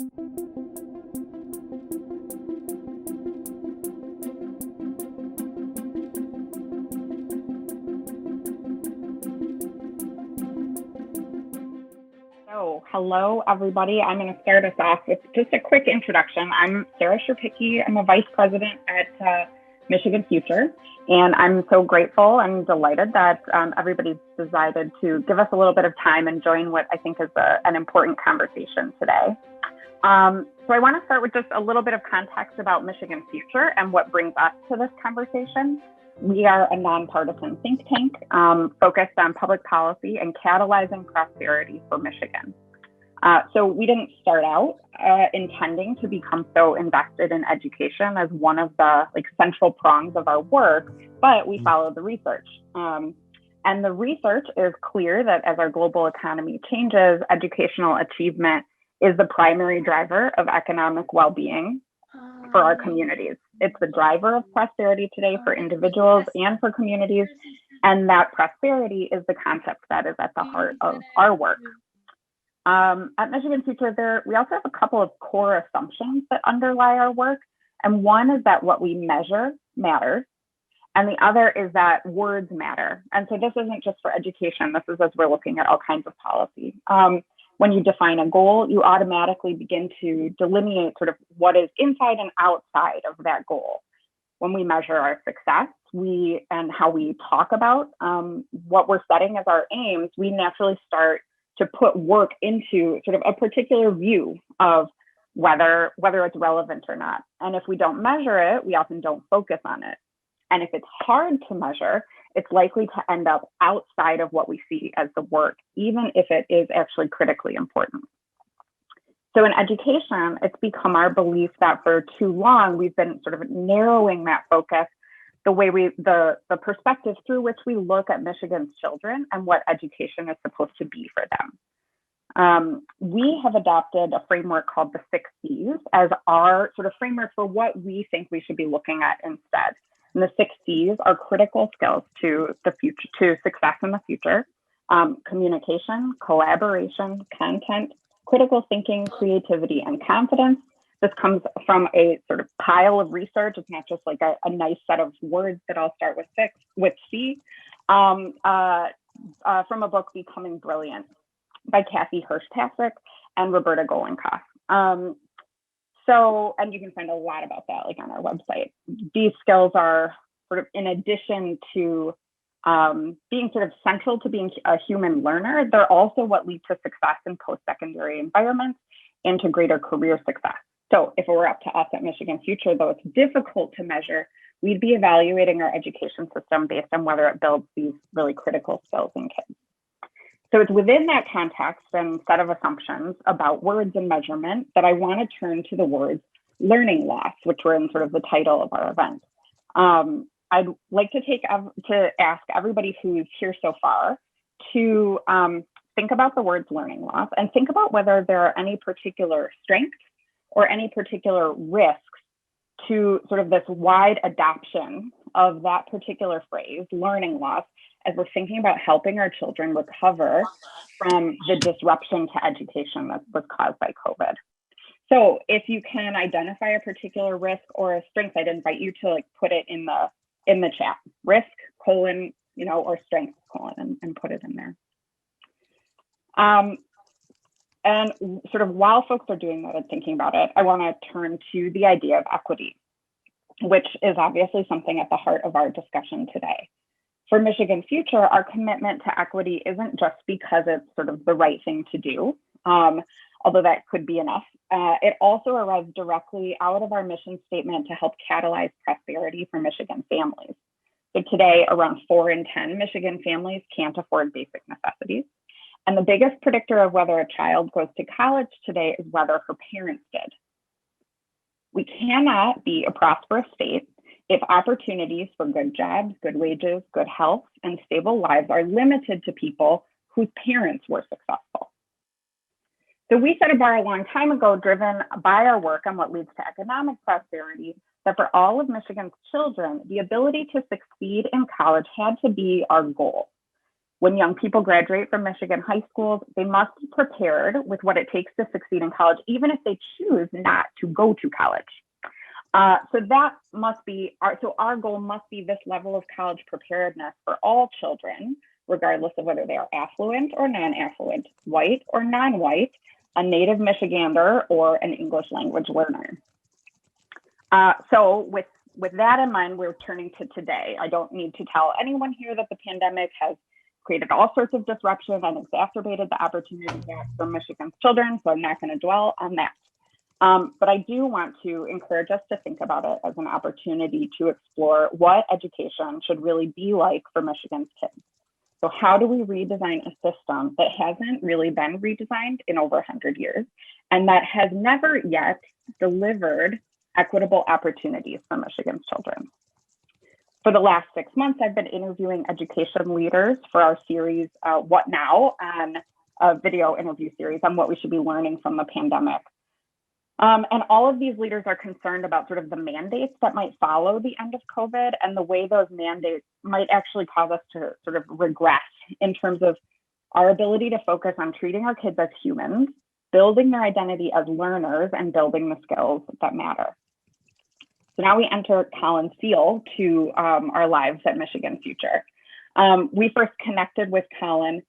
So, hello, everybody. I'm going to start us off with just a quick introduction. I'm Sarah Sherpicki. I'm a vice president at Michigan Future, and I'm so grateful and delighted that everybody's decided to give us a little bit of time and join what I think is an important conversation today. So I want to start with just a little bit of context about Michigan Future and what brings us to this conversation. We are a nonpartisan think tank focused on public policy and catalyzing prosperity for Michigan. So we didn't start out intending to become so invested in education as one of the central prongs of our work, but we followed the research. And the research is clear that as our global economy changes, educational achievement is the primary driver of economic well-being for our communities. It's the driver of prosperity today for individuals and for communities. And that prosperity is the concept that is at the heart of our work. At Michigan Future, we also have a couple of core assumptions that underlie our work. And one is that what we measure matters. And the other is that words matter. And so this isn't just for education. This is as we're looking at all kinds of policy. When you define a goal, you automatically begin to delineate sort of what is inside and outside of that goal. When we measure our success, and how we talk about what we're setting as our aims, we naturally start to put work into sort of a particular view of whether it's relevant or not. And if we don't measure it, we often don't focus on it. And if it's hard to measure, it's likely to end up outside of what we see as the work, even if it is actually critically important. So in education, it's become our belief that for too long, we've been sort of narrowing that focus, the perspective through which we look at Michigan's children and what education is supposed to be for them. We have adopted a framework called the 6 Cs as our sort of framework for what we think we should be looking at instead. And the 6 Cs are critical skills to the future, to success in the future: communication, collaboration, content, critical thinking, creativity, and confidence. This comes from a sort of pile of research. It's not just like a nice set of words that all start with C, from a book, Becoming Brilliant, by Kathy Hirsch-Patrick and Roberta Golenkoff. And you can find a lot about that on our website. These skills are sort of, in addition to being sort of central to being a human learner, they're also what lead to success in post-secondary environments and to greater career success. So if it were up to us at Michigan Future, though it's difficult to measure, we'd be evaluating our education system based on whether it builds these really critical skills in kids. So it's within that context and set of assumptions about words and measurement that I want to turn to the words learning loss, which were in sort of the title of our event. I'd like to ask everybody who's here so far to think about the words learning loss and think about whether there are any particular strengths or any particular risks to sort of this wide adoption of that particular phrase, learning loss, as we're thinking about helping our children recover from the disruption to education that was caused by COVID. So if you can identify a particular risk or a strength, I'd invite you to put it in the chat, risk, colon, or strength, colon, and put it in there. And sort of while folks are doing that and thinking about it, I want to turn to the idea of equity, which is obviously something at the heart of our discussion today. For Michigan Future, our commitment to equity isn't just because it's sort of the right thing to do, although that could be enough. It also arrives directly out of our mission statement to help catalyze prosperity for Michigan families. So today, around 4 in 10 Michigan families can't afford basic necessities. And the biggest predictor of whether a child goes to college today is whether her parents did. We cannot be a prosperous state if opportunities for good jobs, good wages, good health, and stable lives are limited to people whose parents were successful. So we set a bar a long time ago, driven by our work on what leads to economic prosperity, that for all of Michigan's children, the ability to succeed in college had to be our goal. When young people graduate from Michigan high schools, they must be prepared with what it takes to succeed in college, even if they choose not to go to college. So that must be our goal must be this level of college preparedness for all children, regardless of whether they are affluent or non-affluent, white or non-white, a native Michigander, or an English language learner. So with that in mind, we're turning to today. I don't need to tell anyone here that the pandemic has created all sorts of disruption and exacerbated the opportunity gap for Michigan's children, so I'm not going to dwell on that. But I do want to encourage us to think about it as an opportunity to explore what education should really be like for Michigan's kids. So how do we redesign a system that hasn't really been redesigned in over 100 years and that has never yet delivered equitable opportunities for Michigan's children? For the last 6 months, I've been interviewing education leaders for our series, What Now, on a video interview series on what we should be learning from the pandemic. And all of these leaders are concerned about sort of the mandates that might follow the end of COVID and the way those mandates might actually cause us to sort of regress in terms of our ability to focus on treating our kids as humans, building their identity as learners, and building the skills that matter. So now we enter Colin Seal to our lives at Michigan Future. We first connected with Colin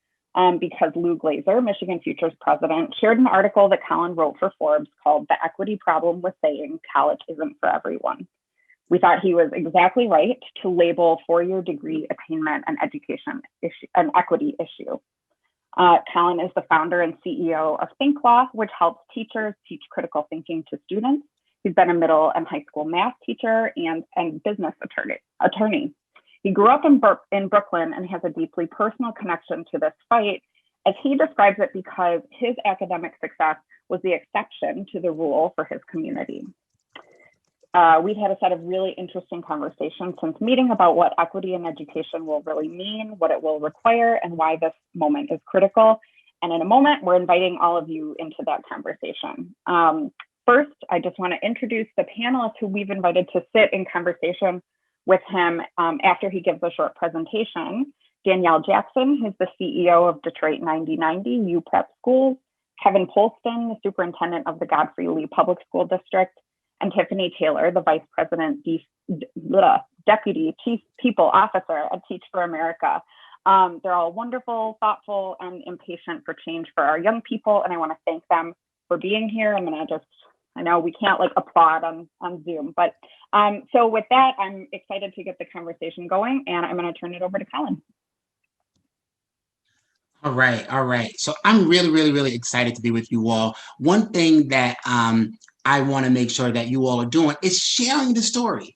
because Lou Glazer, Michigan Future's president, shared an article that Colin wrote for Forbes called "The Equity Problem with Saying College Isn't for Everyone." We thought he was exactly right to label four-year degree attainment and education issue, an equity issue. Colin is the founder and CEO of Think Law, which helps teachers teach critical thinking to students. He's been a middle and high school math teacher and business attorney. He grew up in Brooklyn and has a deeply personal connection to this fight, as he describes it, because his academic success was the exception to the rule for his community. We've had a set of really interesting conversations since meeting about what equity in education will really mean, what it will require, and why this moment is critical. And in a moment, we're inviting all of you into that conversation. First, I just want to introduce the panelists who we've invited to sit in conversation with him after he gives a short presentation. Danielle Jackson, who's the CEO of Detroit 9090 UPrep Schools, Kevin Polston, the superintendent of the Godfrey Lee Public School District, and Tiffany Taylor, the vice president, deputy chief people officer at Teach for America. They're all wonderful, thoughtful, and impatient for change for our young people, and I want to thank them for being here. I know we can't applaud on Zoom, but so with that, I'm excited to get the conversation going, and I'm going to turn it over to Colin. All right. So I'm really excited to be with you all. One thing that I want to make sure that you all are doing is sharing the story.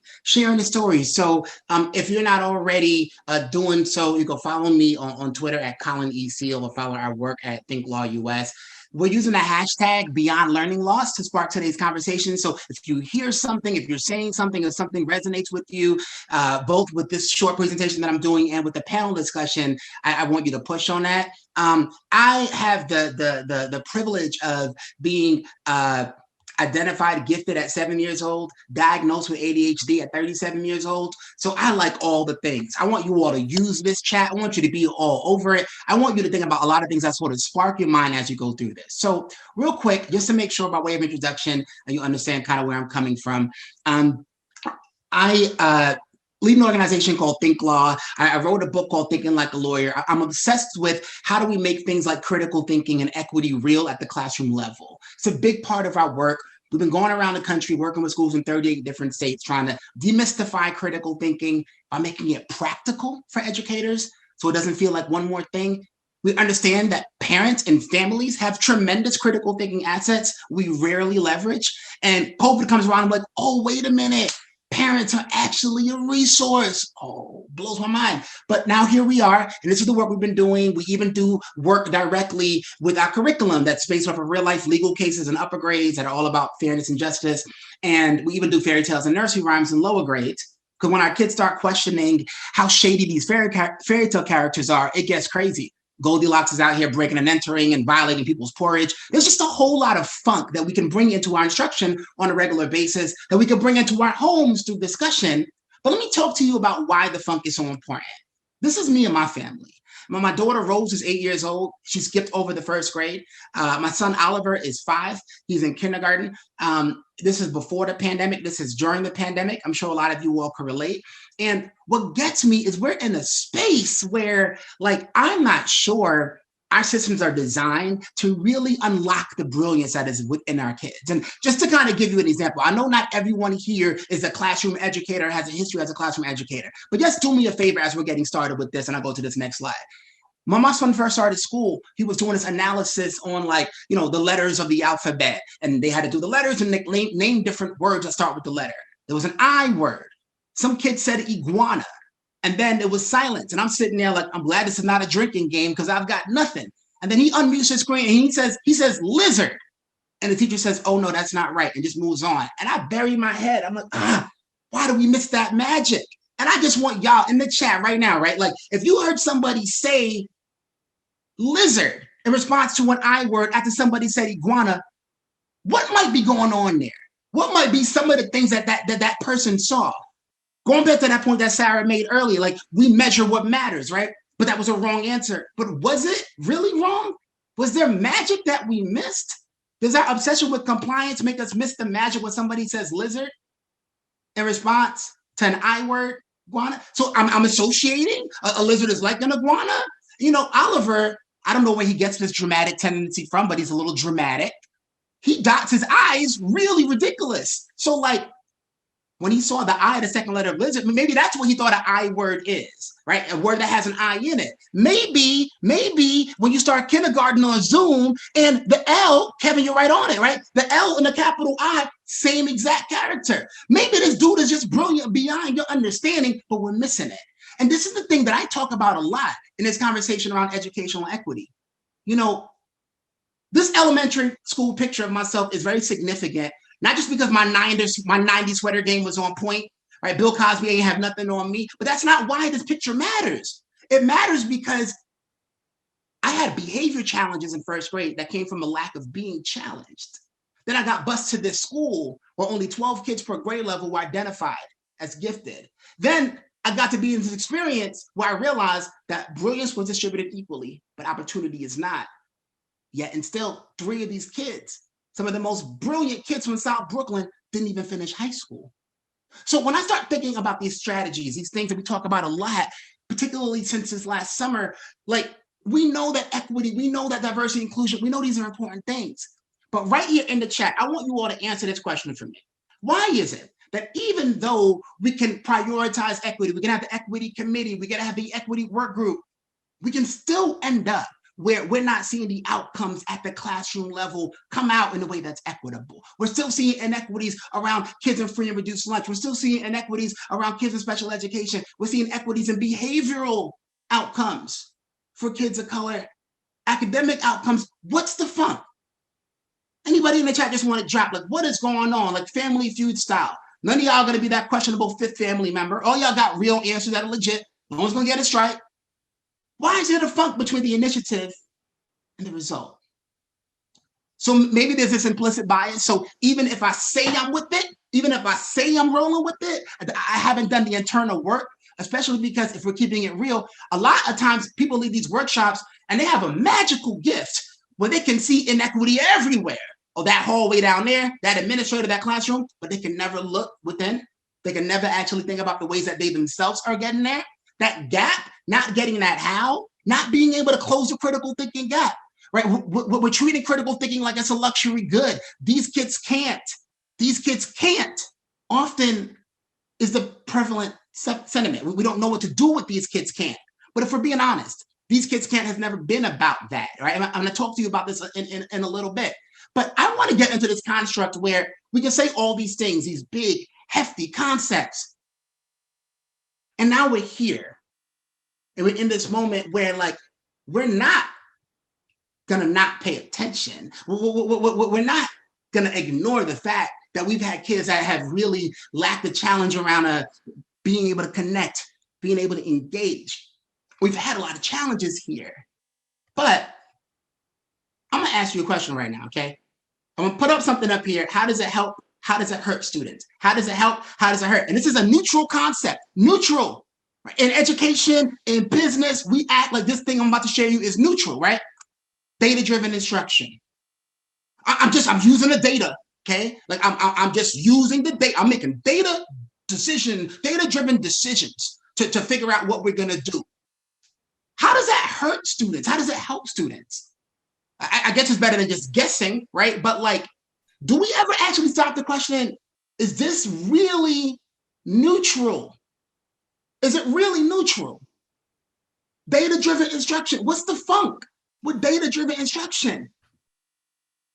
So if you're not already doing so, you can follow me on Twitter at Colin E. Seal, or follow our work at Think Law US. We're using the hashtag Beyond Learning Loss to spark today's conversation. So if you hear something, if you're saying something, if something resonates with you, both with this short presentation that I'm doing and with the panel discussion, I want you to push on that. I have the privilege of being identified gifted at 7 years old, diagnosed with ADHD at 37 years old. So I like all the things. I want you all to use this chat. I want you to be all over it. I want you to think about a lot of things that sort of spark your mind as you go through this. So real quick, just to make sure by way of introduction, and you understand kind of where I'm coming from. I lead an organization called Think Law. I wrote a book called Thinking Like a Lawyer. I'm obsessed with how do we make things like critical thinking and equity real at the classroom level. It's a big part of our work. We've been going around the country working with schools in 38 different states, trying to demystify critical thinking by making it practical for educators so it doesn't feel like one more thing. We understand that parents and families have tremendous critical thinking assets we rarely leverage. And COVID comes around, I'm like, oh, wait a minute. Parents are actually a resource. Oh, blows my mind. But now here we are, and this is the work we've been doing. We even do work directly with our curriculum that's based off of real life legal cases and upper grades that are all about fairness and justice. And we even do fairy tales and nursery rhymes in lower grades. Because when our kids start questioning how shady these fairy tale characters are, it gets crazy. Goldilocks is out here breaking and entering and violating people's porridge. There's just a whole lot of funk that we can bring into our instruction on a regular basis, that we can bring into our homes through discussion. But let me talk to you about why the funk is so important. This is me and my family. My daughter Rose is 8 years old. She skipped over the first grade. My son Oliver is 5. He's in kindergarten. This is before the pandemic. This is during the pandemic. I'm sure a lot of you all can relate. And what gets me is we're in a space where, like, I'm not sure our systems are designed to really unlock the brilliance that is within our kids. And just to kind of give you an example, I know not everyone here is a classroom educator, has a history as a classroom educator, but just do me a favor as we're getting started with this, and I'll go to this next slide. When my son first started school, he was doing this analysis on, like, the letters of the alphabet, and they had to do the letters and name different words that start with the letter. There was an I word. Some kid said iguana. And then it was silence. And I'm sitting there like, I'm glad this is not a drinking game because I've got nothing. And then he unmutes his screen and he says lizard. And the teacher says, oh no, that's not right. And just moves on. And I bury my head. I'm like, why do we miss that magic? And I just want y'all in the chat right now, right? Like, if you heard somebody say lizard in response to an I word after somebody said iguana, what might be going on there? What might be some of the things that person saw? Going back to that point that Sarah made earlier, like, we measure what matters, right? But that was a wrong answer. But was it really wrong? Was there magic that we missed? Does our obsession with compliance make us miss the magic when somebody says lizard in response to an I word, iguana? So I'm associating a lizard is like an iguana. Oliver, I don't know where he gets this dramatic tendency from, but he's a little dramatic. He dots his I's really ridiculous. So, like, when he saw the I, the second letter of lizard, maybe that's what he thought an I word is, right? A word that has an I in it. Maybe when you start kindergarten on Zoom and the L, Kevin, you're right on it, right? The L and the capital I, same exact character. Maybe this dude is just brilliant beyond your understanding, but we're missing it. And this is the thing that I talk about a lot in this conversation around educational equity. This elementary school picture of myself is very significant. Not just because my 90s sweater game was on point, right? Bill Cosby ain't have nothing on me, but that's not why this picture matters. It matters because I had behavior challenges in first grade that came from a lack of being challenged. Then I got bused to this school where only 12 kids per grade level were identified as gifted. Then I got to be in this experience where I realized that brilliance was distributed equally, but opportunity is not. Yet, and still, 3 of these kids, some of the most brilliant kids from South Brooklyn, didn't even finish high school. So when I start thinking about these strategies, these things that we talk about a lot, particularly since this last summer, like, we know that equity, we know that diversity, inclusion, we know these are important things. But right here in the chat, I want you all to answer this question for me. Why is it that even though we can prioritize equity, we can have the equity committee, we can have the equity work group, we can still end up where we're not seeing the outcomes at the classroom level come out in a way that's equitable? We're still seeing inequities around kids in free and reduced lunch. We're still seeing inequities around kids in special education. We're seeing equities in behavioral outcomes for kids of color, academic outcomes. What's the funk? Anybody in the chat just want to drop, like, what is going on? Like, Family Feud style. None of y'all going to be that questionable 5th family member. All y'all got real answers that are legit. No one's going to get a strike. Why is there a funk between the initiative and the result? So maybe there's this implicit bias. So even if I say I'm with it, even if I say I'm rolling with it, I haven't done the internal work, especially because if we're keeping it real, a lot of times people leave these workshops and they have a magical gift where they can see inequity everywhere. Or that hallway down there, that administrator, that classroom, but they can never look within. They can never actually think about the ways that they themselves are getting there. That gap, not getting that how, not being able to close the critical thinking gap, right? We're treating critical thinking like it's a luxury good. These kids can't. These kids can't. Often is the prevalent sentiment. We don't know what to do with these kids can't. But if we're being honest, these kids can't has never been about that, right? I'm going to talk to you about this in a little bit. But I want to get into this construct where we can say all these things, these big, hefty concepts. And now we're here. And we're in this moment where, like, we're not going to not pay attention. We're not going to ignore the fact that we've had kids that have really lacked the challenge around being able to connect, being able to engage. We've had a lot of challenges here. But I'm going to ask you a question right now, okay? I'm going to put up something up here. How does it help? How does it hurt students? How does it help? How does it hurt? And this is a neutral concept. Neutral. In education, in business, we act like this thing I'm about to share you is neutral, right? Data-driven instruction. I'm using the data, okay? Like I'm just using the data. I'm making data-driven decisions to figure out what we're gonna do. How does that hurt students? How does it help students? I guess it's better than just guessing, right? But like, do we ever actually stop the question, is this really neutral? Is it really neutral? Data-driven instruction. What's the funk with data-driven instruction?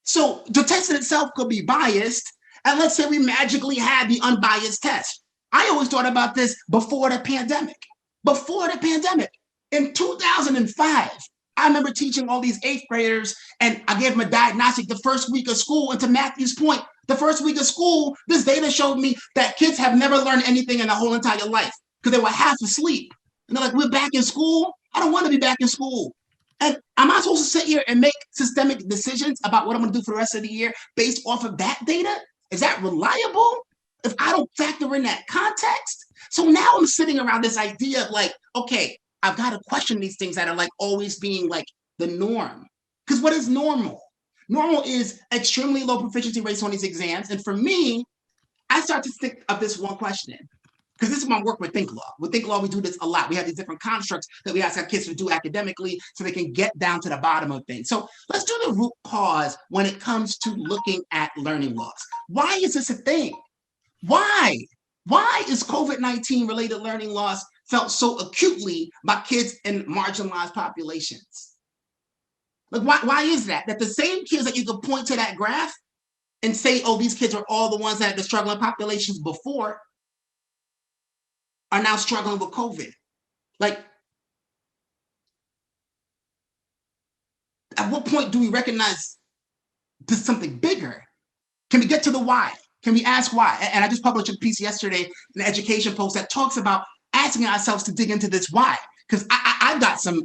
So the test in itself could be biased, and let's say we magically had the unbiased test. I always thought about this before the pandemic. Before the pandemic, in 2005, I remember teaching all these eighth graders, and I gave them a diagnostic the first week of school. And to Matthew's point, the first week of school, this data showed me that kids have never learned anything in their whole entire life because they were half asleep. And they're like, we're back in school? I don't want to be back in school. And am I supposed to sit here and make systemic decisions about what I'm going to do for the rest of the year based off of that data? Is that reliable if I don't factor in that context? So now I'm sitting around this idea of like, okay, I've got to question these things that are like always being like the norm. Because what is normal? Normal is extremely low proficiency rates on these exams. And for me, I start to think of this one question. Because this is my work with Think Law. With Think Law, we do this a lot. We have these different constructs that we ask our kids to do academically so they can get down to the bottom of things. So let's do the root cause when it comes to looking at learning loss. Why is this a thing? Why? Why is COVID-19 related learning loss felt so acutely by kids in marginalized populations? Like, why is that? That the same kids that you could point to that graph and say, oh, these kids are all the ones that had the struggling populations before, are now struggling with COVID. Like, at what point do we recognize this is something bigger? Can we get to the why? Can we ask why? And I just published a piece yesterday, an education post that talks about asking ourselves to dig into this why. Because I've got some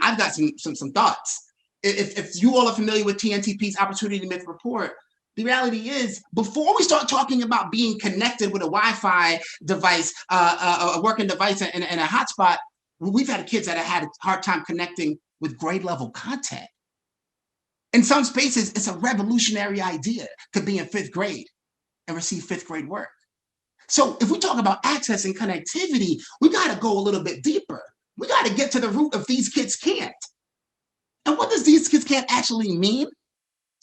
thoughts. If you all are familiar with TNTP's Opportunity Myth Report, the reality is, before we start talking about being connected with a Wi-Fi device, a working device and a hotspot, we've had kids that have had a hard time connecting with grade level content. In some spaces, it's a revolutionary idea to be in fifth grade and receive fifth grade work. So if we talk about access and connectivity, we got to go a little bit deeper. We got to get to the root of these kids can't. And what does these kids can't actually mean?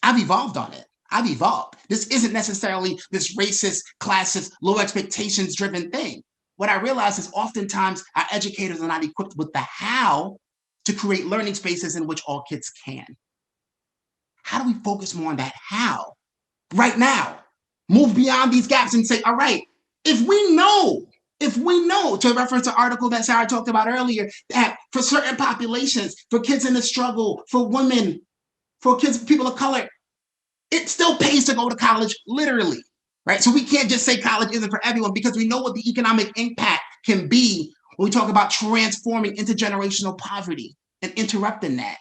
I've evolved on it. I've evolved. This isn't necessarily this racist, classist, low expectations driven thing. What I realize is oftentimes our educators are not equipped with the how to create learning spaces in which all kids can. How do we focus more on that how right now? Move beyond these gaps and say, all right, if we know, to reference the article that Sarah talked about earlier, that for certain populations, for kids in the struggle, for women, for kids, people of color, it still pays to go to college, literally, right? So we can't just say college isn't for everyone because we know what the economic impact can be when we talk about transforming intergenerational poverty and interrupting that.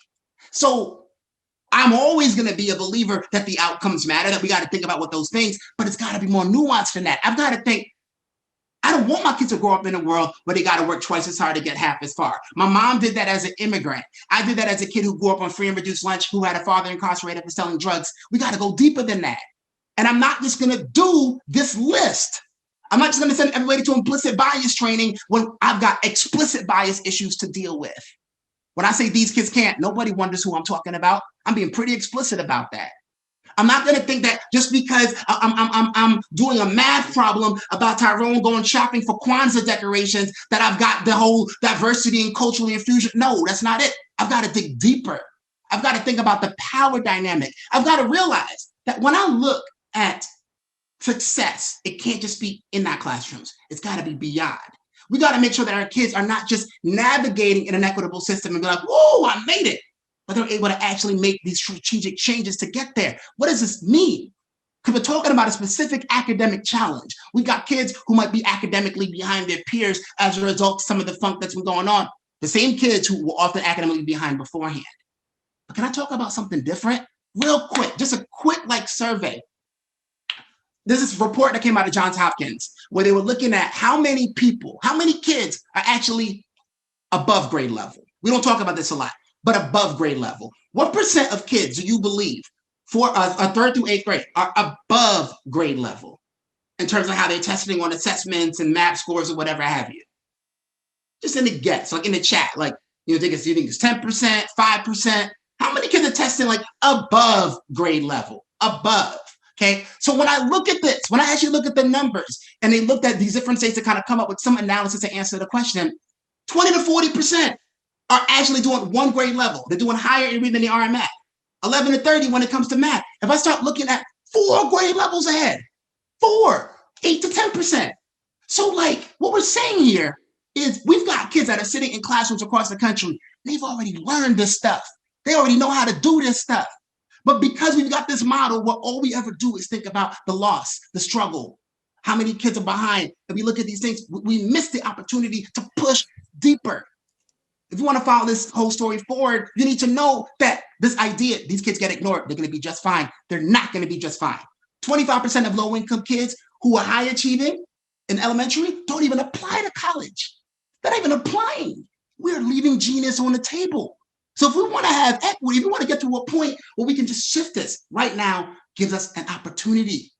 So I'm always going to be a believer that the outcomes matter, that we got to think about what those things, but it's got to be more nuanced than that. I've got to think, I don't want my kids to grow up in a world where they got to work twice as hard to get half as far. My mom did that as an immigrant. I did that as a kid who grew up on free and reduced lunch, who had a father incarcerated for selling drugs. We got to go deeper than that. And I'm not just going to do this list. I'm not just going to send everybody to implicit bias training when I've got explicit bias issues to deal with. When I say these kids can't, nobody wonders who I'm talking about. I'm being pretty explicit about that. I'm not going to think that just because I'm doing a math problem about Tyrone going shopping for Kwanzaa decorations that I've got the whole diversity and cultural infusion. No, that's not it. I've got to dig deeper. I've got to think about the power dynamic. I've got to realize that when I look at success, it can't just be in our classrooms. It's got to be beyond. We got to make sure that our kids are not just navigating in an equitable system and be like, whoa, I made it. But they're able to actually make these strategic changes to get there. What does this mean? Because we're talking about a specific academic challenge. We got kids who might be academically behind their peers as a result of some of the funk that's been going on. The same kids who were often academically behind beforehand. But can I talk about something different? Real quick, just a quick survey. There's this report that came out of Johns Hopkins where they were looking at how many kids are actually above grade level. We don't talk about this a lot, but above grade level. What percent of kids do you believe for a third through eighth grade are above grade level in terms of how they're testing on assessments and math scores or whatever have you? Just in the guess, like in the chat, like you think it's 10%, 5%? How many kids are testing like above grade level? Above. Okay. So when I look at this, when I actually look at the numbers and they looked at these different states to kind of come up with some analysis to answer the question, 20 to 40% are actually doing one grade level. They're doing higher in reading than they are in math. 11 to 30 when it comes to math. If I start looking at 4 grade levels ahead, 8 to 10%. So like what we're saying here is we've got kids that are sitting in classrooms across the country. They've already learned this stuff. They already know how to do this stuff. But because we've got this model where all we ever do is think about the loss, the struggle, how many kids are behind, and we look at these things, we miss the opportunity to push deeper. If you want to follow this whole story forward, you need to know that this idea, these kids get ignored, they're going to be just fine. They're not going to be just fine. 25% of low-income kids who are high achieving in elementary don't even apply to college. They're not even applying. We're leaving genius on the table. So if we want to have equity, if we want to get to a point where we can just shift this right now, gives us an opportunity.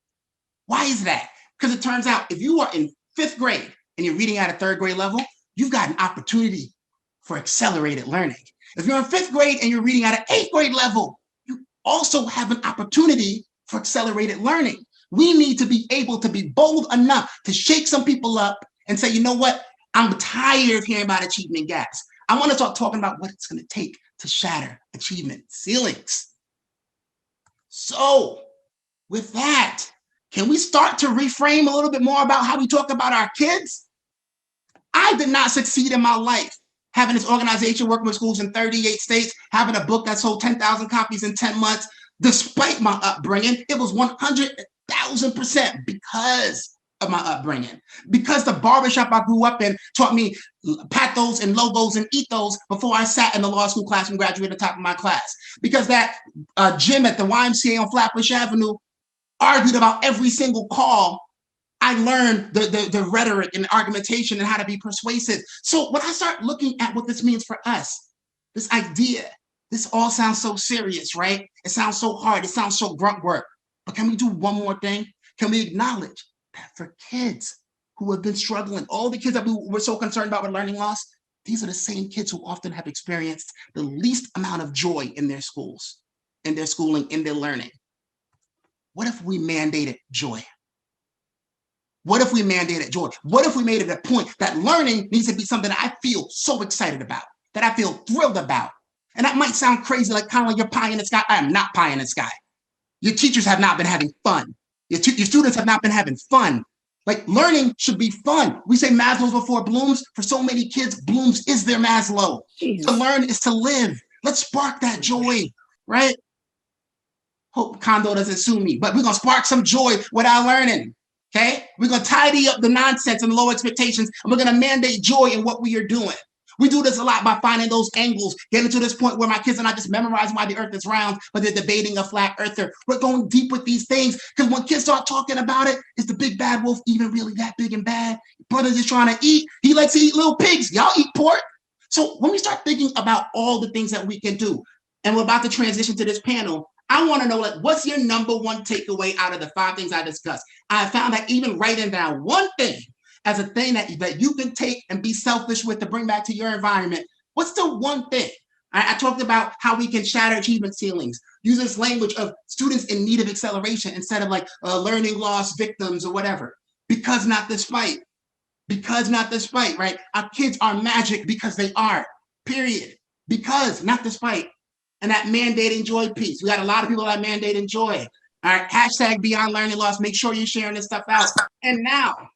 Why is that? Because it turns out if you are in 5th grade and you're reading at a 3rd grade level, you've got an opportunity for accelerated learning. If you're in 5th grade and you're reading at an 8th grade level, you also have an opportunity for accelerated learning. We need to be able to be bold enough to shake some people up and say, you know what? I'm tired of hearing about achievement gaps. I want to start talking about what it's going to take to shatter achievement ceilings. So with that, can we start to reframe a little bit more about how we talk about our kids? I did not succeed in my life having this organization working with schools in 38 states, having a book that sold 10,000 copies in 10 months. Despite my upbringing, it was 100,000% because of my upbringing, because the barbershop I grew up in taught me pathos and logos and ethos before I sat in the law school class and graduated top of my class, because that gym at the YMCA on Flatbush Avenue argued about every single call. I learned the rhetoric and argumentation and how to be persuasive. So when I start looking at what this means for us, this idea, this all sounds so serious, right? It sounds so hard. It sounds so grunt work. But can we do one more thing? Can we acknowledge that for kids who have been struggling, all the kids that we're so concerned about with learning loss, these are the same kids who often have experienced the least amount of joy in their schools, in their schooling, in their learning. What if we mandated joy? What if we mandated joy? What if we made it a point that learning needs to be something that I feel so excited about, that I feel thrilled about? And that might sound crazy, like kind of like you're pie in the sky. I am not pie in the sky. Your teachers have not been having fun. Your students have not been having fun. Like learning should be fun. We say Maslow's before Bloom's. For so many kids, Bloom's is their Maslow. Jeez. To learn is to live. Let's spark that joy, right? Hope Kondo doesn't sue me, but we're going to spark some joy without learning. Okay, we're going to tidy up the nonsense and low expectations, and we're going to mandate joy in what we are doing. We do this a lot by finding those angles, getting to this point where my kids are not just memorizing why the earth is round, but they're debating a flat earther. We're going deep with these things, because when kids start talking about it, is the big bad wolf even really that big and bad? Brother's just trying to eat. He likes to eat little pigs. Y'all eat pork. So when we start thinking about all the things that we can do, and we're about to transition to this panel, I want to know, like, what's your number one takeaway out of the 5 things I discussed? I found that even writing down one thing as a thing that you can take and be selfish with to bring back to your environment, what's the one thing? I talked about how we can shatter achievement ceilings, use this language of students in need of acceleration instead of like learning loss victims or whatever. Because not despite. Because not despite, right? Our kids are magic because they are, period. Because not despite. And that mandating joy piece. We got a lot of people that mandating joy. All right, hashtag beyond learning loss. Make sure you're sharing this stuff out. And now,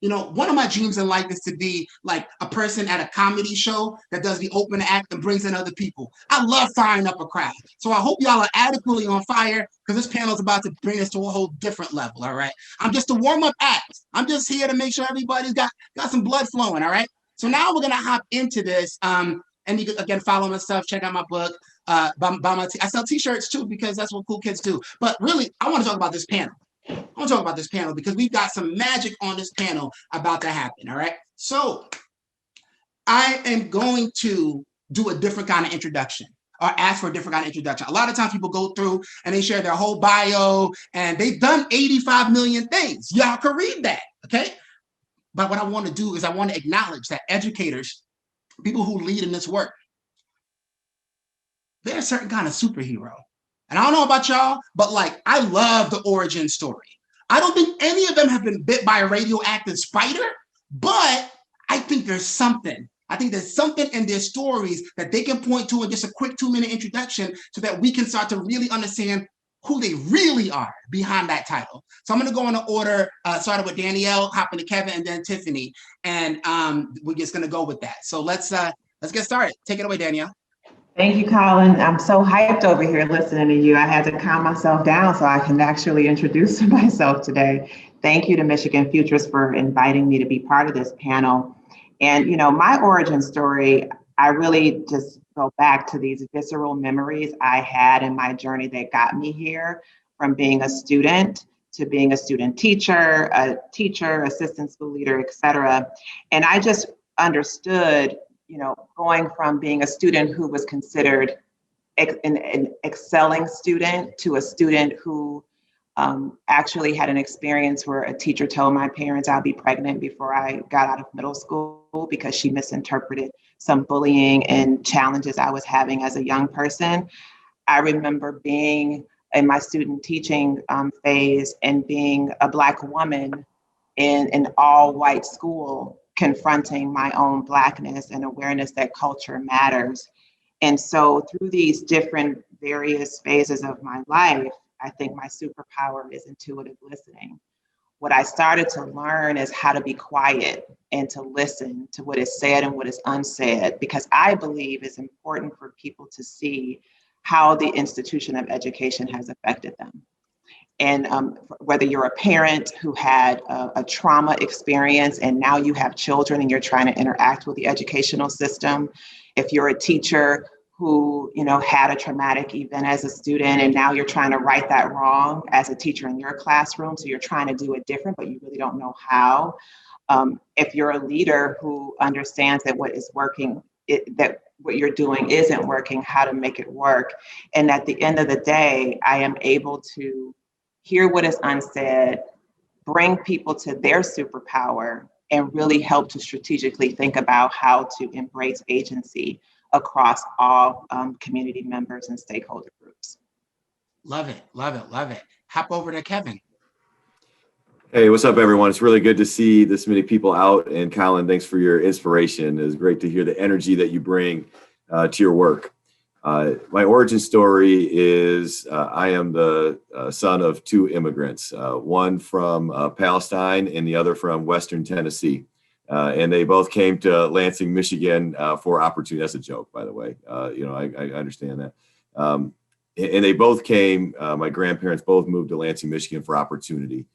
you know, one of my dreams in life is to be like a person at a comedy show that does the open act and brings in other people. I love firing up a crowd. So I hope y'all are adequately on fire, because this panel is about to bring us to a whole different level, all right? I'm just a warm-up act. I'm just here to make sure everybody's got some blood flowing, all right? So now we're going to hop into this. And you can, again, follow my stuff, check out my book. I sell t-shirts too, because that's what cool kids do. But really, I want to talk about this panel. I want to talk about this panel because we've got some magic on this panel about to happen, all right? So I am going to do a different kind of introduction or ask for a different kind of introduction. A lot of times people go through and they share their whole bio and they've done 85 million things. Y'all can read that, okay? But what I want to do is I want to acknowledge that educators, people who lead in this work, they're a certain kind of superhero. And I don't know about y'all, but like, I love the origin story. I don't think any of them have been bit by a radioactive spider, but I think there's something. I think there's something in their stories that they can point to in just a quick 2-minute introduction so that we can start to really understand who they really are behind that title. So I'm going to go in the order, starting with Danielle, hopping to Kevin, and then Tiffany. And we're just going to go with that. So let's get started. Take it away, Danielle. Thank you, Colin. I'm so hyped over here listening to you. I had to calm myself down so I can actually introduce myself today. Thank you to Michigan Futures for inviting me to be part of this panel. And, you know, my origin story, I really just go back to these visceral memories I had in my journey that got me here, from being a student to being a student teacher, assistant school leader, et cetera. And I just understood, you know, going from being a student who was considered an excelling student to a student who actually had an experience where a teacher told my parents I'd be pregnant before I got out of middle school because she misinterpreted some bullying and challenges I was having as a young person. I remember being in my student teaching phase and being a Black woman in an all white school, confronting my own Blackness and awareness that culture matters. And so through these different various phases of my life, I think my superpower is intuitive listening. What I started to learn is how to be quiet and to listen to what is said and what is unsaid, because I believe it's important for people to see how the institution of education has affected them. And whether you're a parent who had a trauma experience and now you have children and you're trying to interact with the educational system, if you're a teacher who, you know, had a traumatic event as a student and now you're trying to right that wrong as a teacher in your classroom, so you're trying to do it different, but you really don't know how. If you're a leader who understands that what is working, that what you're doing isn't working, how to make it work. And at the end of the day, I am able to hear what is unsaid, bring people to their superpower, and really help to strategically think about how to embrace agency across all community members and stakeholder groups. Love it, love it, love it. Hop over to Kevin. Hey, what's up, everyone? It's really good to see this many people out. And Colin, thanks for your inspiration. It's great to hear the energy that you bring to your work. My origin story is I am the son of two immigrants, one from Palestine and the other from Western Tennessee. And they both came to Lansing, Michigan for opportunity. That's a joke, by the way. I understand that. And they both came, my grandparents both moved to Lansing, Michigan for opportunity.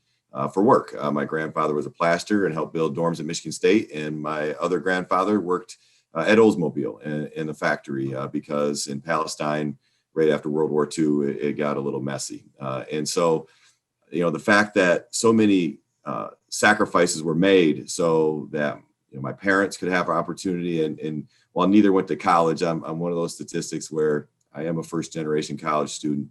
For work. My grandfather was a plasterer and helped build dorms at Michigan State. And my other grandfather worked at Oldsmobile in the factory because in Palestine, right after World War II, it got a little messy. And so, you know, the fact that so many sacrifices were made so that, you know, my parents could have opportunity. And while neither went to college, I'm one of those statistics where I am a first generation college student.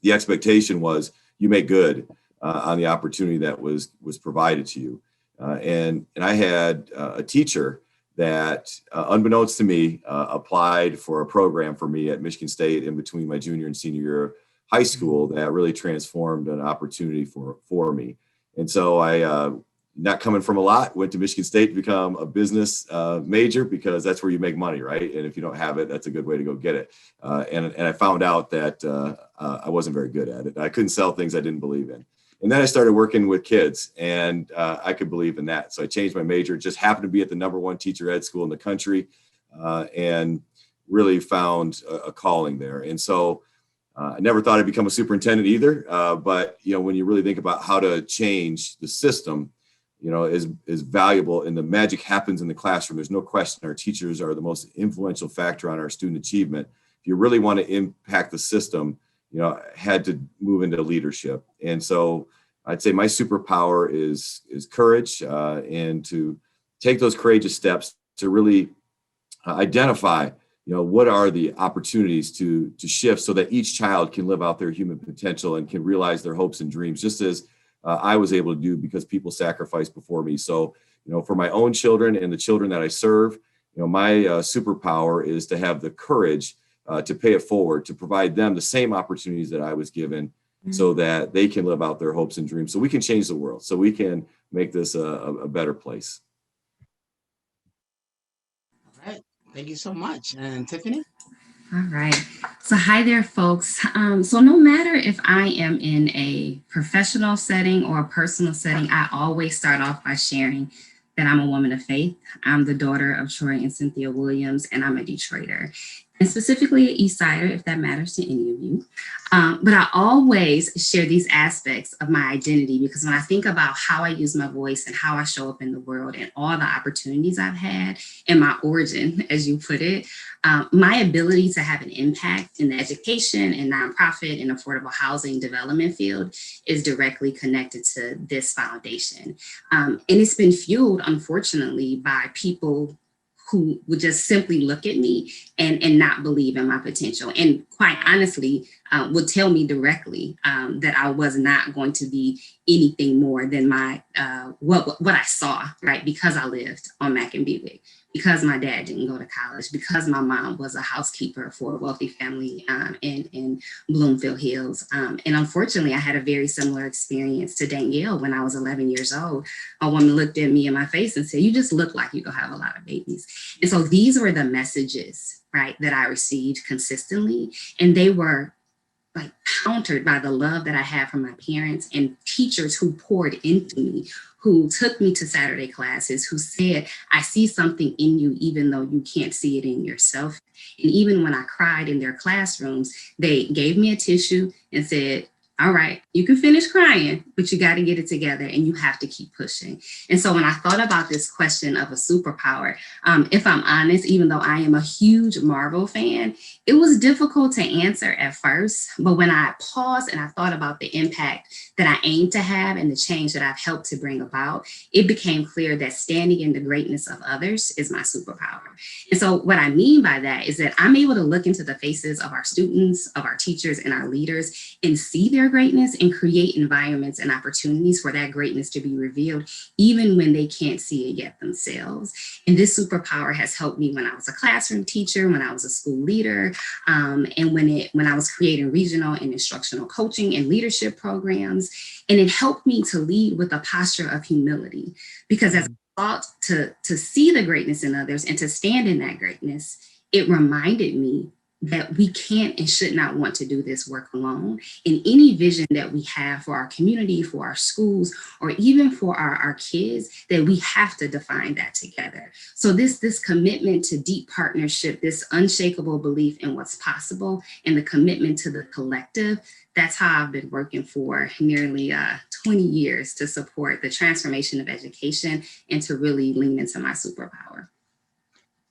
The expectation was you make good on the opportunity that was provided to you. And I had a teacher that, unbeknownst to me, applied for a program for me at Michigan State in between my junior and senior year of high school that really transformed an opportunity for me. And so I, not coming from a lot, went to Michigan State to become a business major because that's where you make money, right? And if you don't have it, that's a good way to go get it. And I found out that I wasn't very good at it. I couldn't sell things I didn't believe in. And then I started working with kids and I could believe in that. So I changed my major, just happened to be at the #1 teacher ed school in the country and really found a calling there. And so I never thought I'd become a superintendent either. But, you know, when you really think about how to change the system, you know, is valuable and the magic happens in the classroom. There's no question our teachers are the most influential factor on our student achievement. If you really want to impact the system, you know, had to move into leadership. And so I'd say my superpower is courage and to take those courageous steps to really identify, what are the opportunities to shift so that each child can live out their human potential and can realize their hopes and dreams, just as I was able to do because people sacrificed before me. So, for my own children and the children that I serve, my superpower is to have the courage to pay it forward, to provide them the same opportunities that I was given so that they can live out their hopes and dreams, so we can change the world, so we can make this a better place. All right. Thank you so much. And Tiffany? All right. So hi there, folks. So no matter if I am in a professional setting or a personal setting, I always start off by sharing that I'm a woman of faith. I'm the daughter of Troy and Cynthia Williams, and I'm a Detroiter, and specifically an East Sider, if that matters to any of you. But I always share these aspects of my identity because when I think about how I use my voice and how I show up in the world and all the opportunities I've had and my origin, as you put it, my ability to have an impact in the education and nonprofit and affordable housing development field is directly connected to this foundation. And it's been fueled, unfortunately, by people who would just simply look at me and not believe in my potential. And quite honestly, would tell me directly that I was not going to be anything more than my what I saw, right? Because I lived on Mack and Bewick, because my dad didn't go to college, because my mom was a housekeeper for a wealthy family in Bloomfield Hills. And unfortunately, I had a very similar experience to Danielle when I was 11 years old. A woman looked at me in my face and said, "You just look like you gonna have a lot of babies." And so these were the messages, right, that I received consistently. And they were like countered by the love that I had from my parents and teachers who poured into me, who took me to Saturday classes, who said, "I see something in you, even though you can't see it in yourself." And even when I cried in their classrooms, they gave me a tissue and said, "All right, you can finish crying, but you got to get it together and you have to keep pushing." And so when I thought about this question of a superpower, if I'm honest, even though I am a huge Marvel fan, it was difficult to answer at first. But when I paused and I thought about the impact that I aim to have and the change that I've helped to bring about, it became clear that standing in the greatness of others is my superpower. And so what I mean by that is that I'm able to look into the faces of our students, of our teachers, and our leaders and see their greatness and create environments and opportunities for that greatness to be revealed, even when they can't see it yet themselves. And this superpower has helped me when I was a classroom teacher, when I was a school leader, and when I was creating regional and instructional coaching and leadership programs. And it helped me to lead with a posture of humility, because as I thought to see the greatness in others and to stand in that greatness, it reminded me that we can't and should not want to do this work alone. And any vision that we have for our community, for our schools, or even for our kids, that we have to define that together. So this commitment to deep partnership, this unshakable belief in what's possible, and the commitment to the collective, that's how I've been working for nearly 20 years to support the transformation of education and to really lean into my superpower.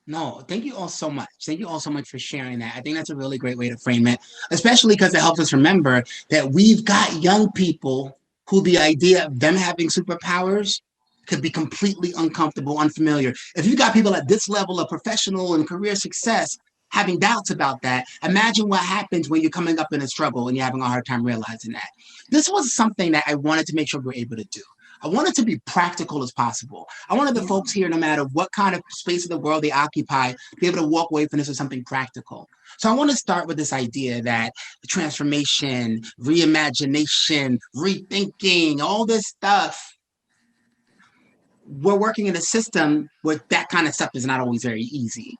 No, thank you all so much. Thank you all so much for sharing that. I think that's a really great way to frame it, especially because it helps us remember that we've got young people who the idea of them having superpowers could be completely uncomfortable, unfamiliar. If you got people at this level of professional and career success having doubts about that, imagine what happens when you're coming up in a struggle and you're having a hard time realizing that. This was something that I wanted to make sure we were able to do. I wanted to be practical as possible. I wanted the folks here, no matter what kind of space of the world they occupy, to be able to walk away from this with something practical. So I want to start with this idea that transformation, reimagination, rethinking, all this stuff, we're working in a system where that kind of stuff is not always very easy.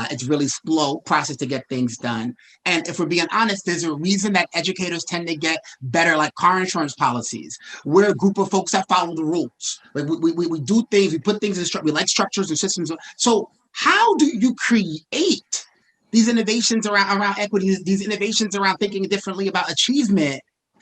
It's really slow process to get things done. And if we're being honest, there's a reason that educators tend to get better, like car insurance policies. We're a group of folks that follow the rules. Like we do things, we put things in, we like structures and systems. So how do you create these innovations around equity, these innovations around thinking differently about achievement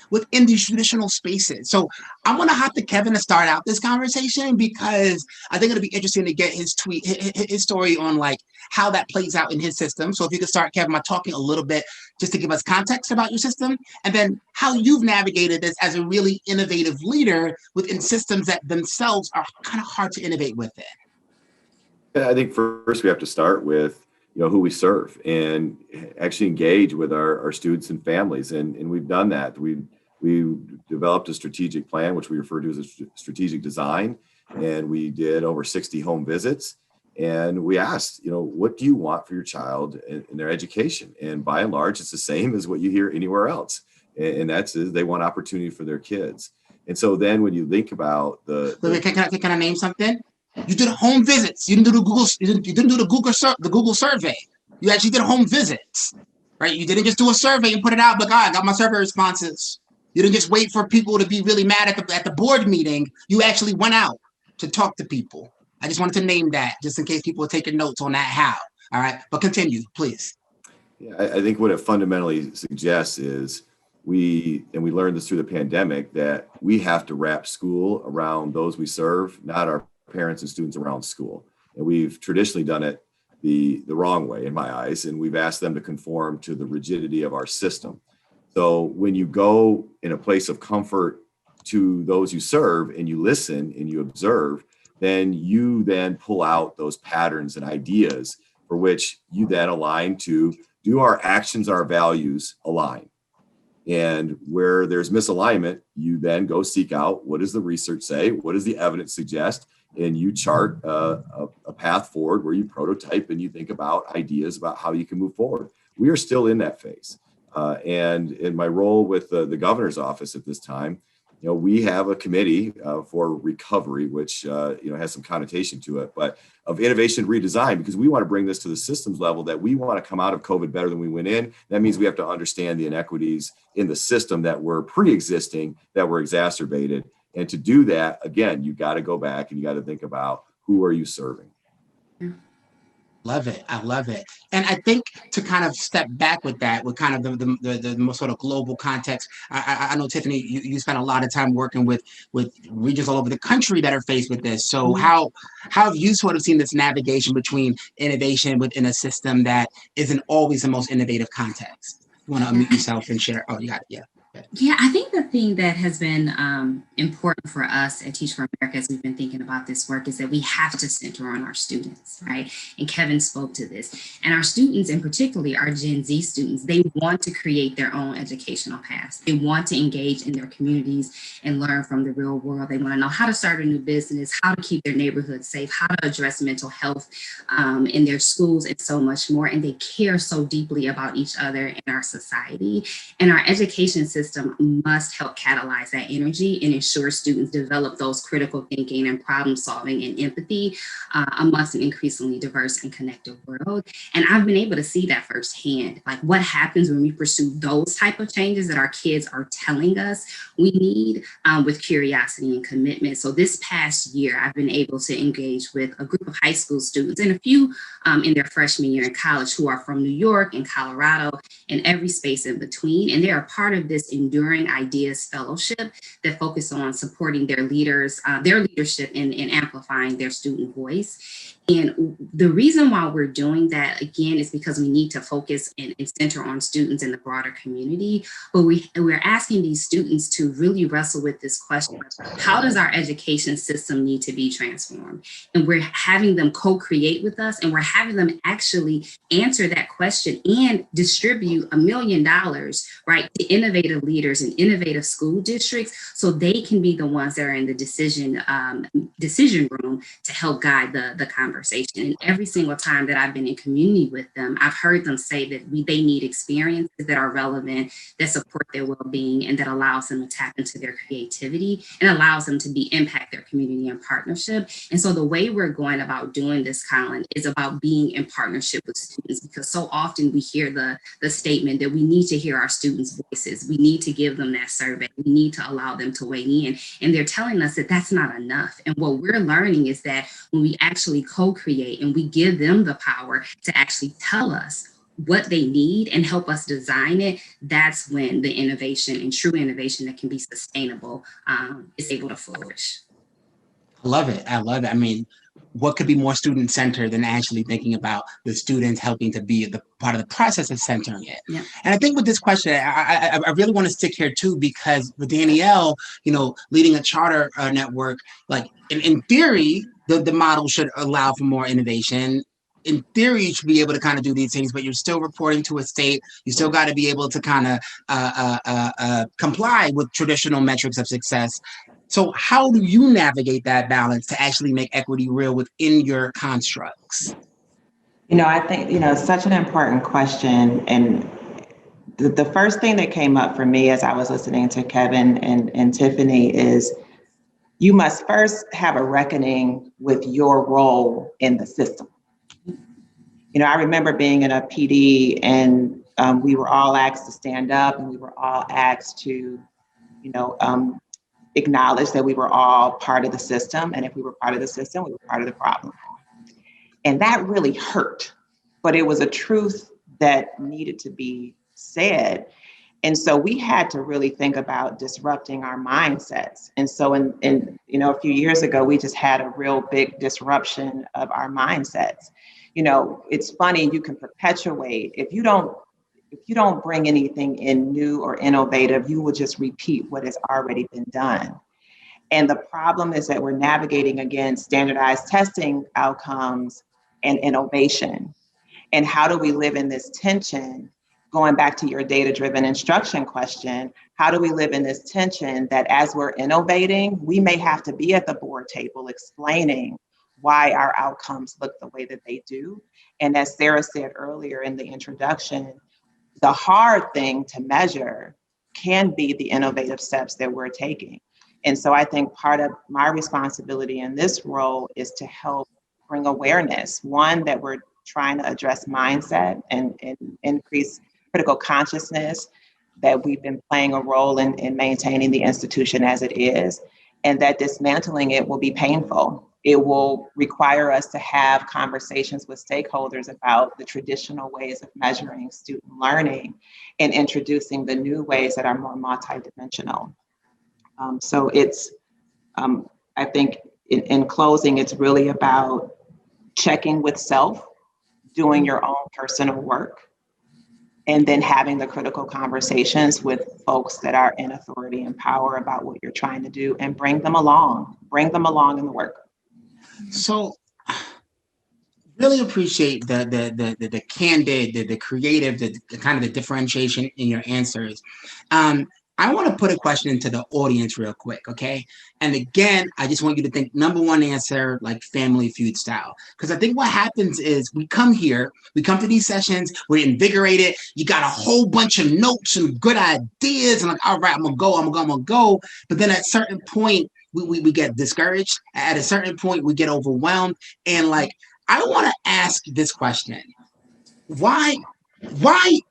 within these traditional spaces? So I want to hop to Kevin to start out this conversation, because I think it'll be interesting to get his story on like how that plays out in his system. So if you could start, Kevin, by talking a little bit just to give us context about your system, and then how you've navigated this as a really innovative leader within systems that themselves are kind of hard to innovate within. I think first we have to start with, who we serve and actually engage with our students and families. And we've done that. We developed a strategic plan, which we refer to as a strategic design. And we did over 60 home visits. And we asked, what do you want for your child in their education? And by and large, it's the same as what you hear anywhere else. And that's they want opportunity for their kids. And so then when you think about Wait, can I name something? You did home visits. You didn't do the Google. You didn't do the Google survey. You actually did home visits, right? You didn't just do a survey and put it out. But I got my survey responses. You didn't just wait for people to be really mad at the board meeting. You actually went out to talk to people. I just wanted to name that just in case people are taking notes on that how. All right, but continue, please. Yeah, I think what it fundamentally suggests is we learned this through the pandemic, that we have to wrap school around those we serve, not our parents and students around school. And we've traditionally done it the wrong way in my eyes, and we've asked them to conform to the rigidity of our system. So when you go in a place of comfort to those you serve and you listen and you observe, then you then pull out those patterns and ideas for which you then align to. Do our actions, our values align? And where there's misalignment, you then go seek out, what does the research say? What does the evidence suggest? And you chart a path forward where you prototype and you think about ideas about how you can move forward. We are still in that phase. And in my role with the governor's office at this time, we have a committee for recovery, which has some connotation to it, but of innovation redesign, because we want to bring this to the systems level, that we want to come out of COVID better than we went in. That means we have to understand the inequities in the system that were pre-existing, that were exacerbated. And to do that, again, you got to go back and you got to think about, who are you serving? Love it. I love it. And I think to kind of step back with that, with kind of the more sort of global context, I know, Tiffany, you spent a lot of time working with regions all over the country that are faced with this. So how have you sort of seen this navigation between innovation within a system that isn't always the most innovative context? You want to unmute yourself and share? Oh, you got it. Yeah. Yeah, I think the thing that has been important for us at Teach for America as we've been thinking about this work is that we have to center on our students, right? And Kevin spoke to this. And our students, and particularly our Gen Z students, they want to create their own educational paths. They want to engage in their communities and learn from the real world. They want to know how to start a new business, how to keep their neighborhood safe, how to address mental health in their schools, and so much more. And they care so deeply about each other in our society. And our education system must help catalyze that energy and ensure students develop those critical thinking and problem solving and empathy amongst an increasingly diverse and connected world. And I've been able to see that firsthand, like what happens when we pursue those type of changes that our kids are telling us we need with curiosity and commitment. So this past year, I've been able to engage with a group of high school students and a few in their freshman year in college who are from New York and Colorado and every space in between. And they're a part of this Enduring Ideas Fellowship that focus on supporting their leaders, their leadership in amplifying their student voice. And the reason why we're doing that, again, is because we need to focus and center on students in the broader community. But we're asking these students to really wrestle with this question: how does our education system need to be transformed? And we're having them co-create with us, and we're having them actually answer that question and distribute $1 million, right, to innovative leaders in innovative school districts, so they can be the ones that are in the decision room to help guide the conversation. And every single time that I've been in community with them, I've heard them say that they need experiences that are relevant, that support their well-being, and that allows them to tap into their creativity and allows them to impact their community in partnership. And so the way we're going about doing this, Colin, is about being in partnership with students, because so often we hear the statement that we need to hear our students' voices. We need to give them that survey. We need to allow them to weigh in. And they're telling us that that's not enough. And what we're learning is that when we actually co-create and we give them the power to actually tell us what they need and help us design it, that's when the innovation and true innovation that can be sustainable is able to flourish. I love it. I love it. I mean, what could be more student-centered than actually thinking about the students helping to be the part of the process of centering it. Yeah. And I think with this question, I really want to stick here too, because with Danielle, leading a charter network, like in theory, the model should allow for more innovation. In theory, you should be able to kind of do these things, but you're still reporting to a state. You still got to be able to kind of comply with traditional metrics of success. So how do you navigate that balance to actually make equity real within your constructs? I think, it's such an important question. And the first thing that came up for me as I was listening to Kevin and Tiffany is you must first have a reckoning with your role in the system. I remember being in a PD and we were all asked to stand up and we were all asked to, acknowledge that we were all part of the system. And if we were part of the system, we were part of the problem. And that really hurt, but it was a truth that needed to be said. And so we had to really think about disrupting our mindsets. And so in a few years ago, we just had a real big disruption of our mindsets. It's funny, you can perpetuate if you don't bring anything in new or innovative, you will just repeat what has already been done. And the problem is that we're navigating against standardized testing outcomes and innovation. And how do we live in this tension? Going back to your data-driven instruction question, how do we live in this tension that as we're innovating, we may have to be at the board table explaining why our outcomes look the way that they do. And as Sarah said earlier in the introduction, the hard thing to measure can be the innovative steps that we're taking. And so I think part of my responsibility in this role is to help bring awareness, one, that we're trying to address mindset and increase critical consciousness, that we've been playing a role in maintaining the institution as it is, and that dismantling it will be painful. It will require us to have conversations with stakeholders about the traditional ways of measuring student learning and introducing the new ways that are more multidimensional. So it's, I think in closing, it's really about checking with self, doing your own personal work, and then having the critical conversations with folks that are in authority and power about what you're trying to do, and bring them along in the work. So really appreciate the candid, the creative, the kind of the differentiation in your answers. I want to put a question into the audience real quick, okay? And again, I just want you to think number one answer, like Family Feud style. Because I think what happens is we come to these sessions, we're invigorated, you got a whole bunch of notes and good ideas, and like, all right, I'm gonna go. But then at a certain point, we get discouraged. At a certain point, we get overwhelmed. And like, I want to ask this question. Why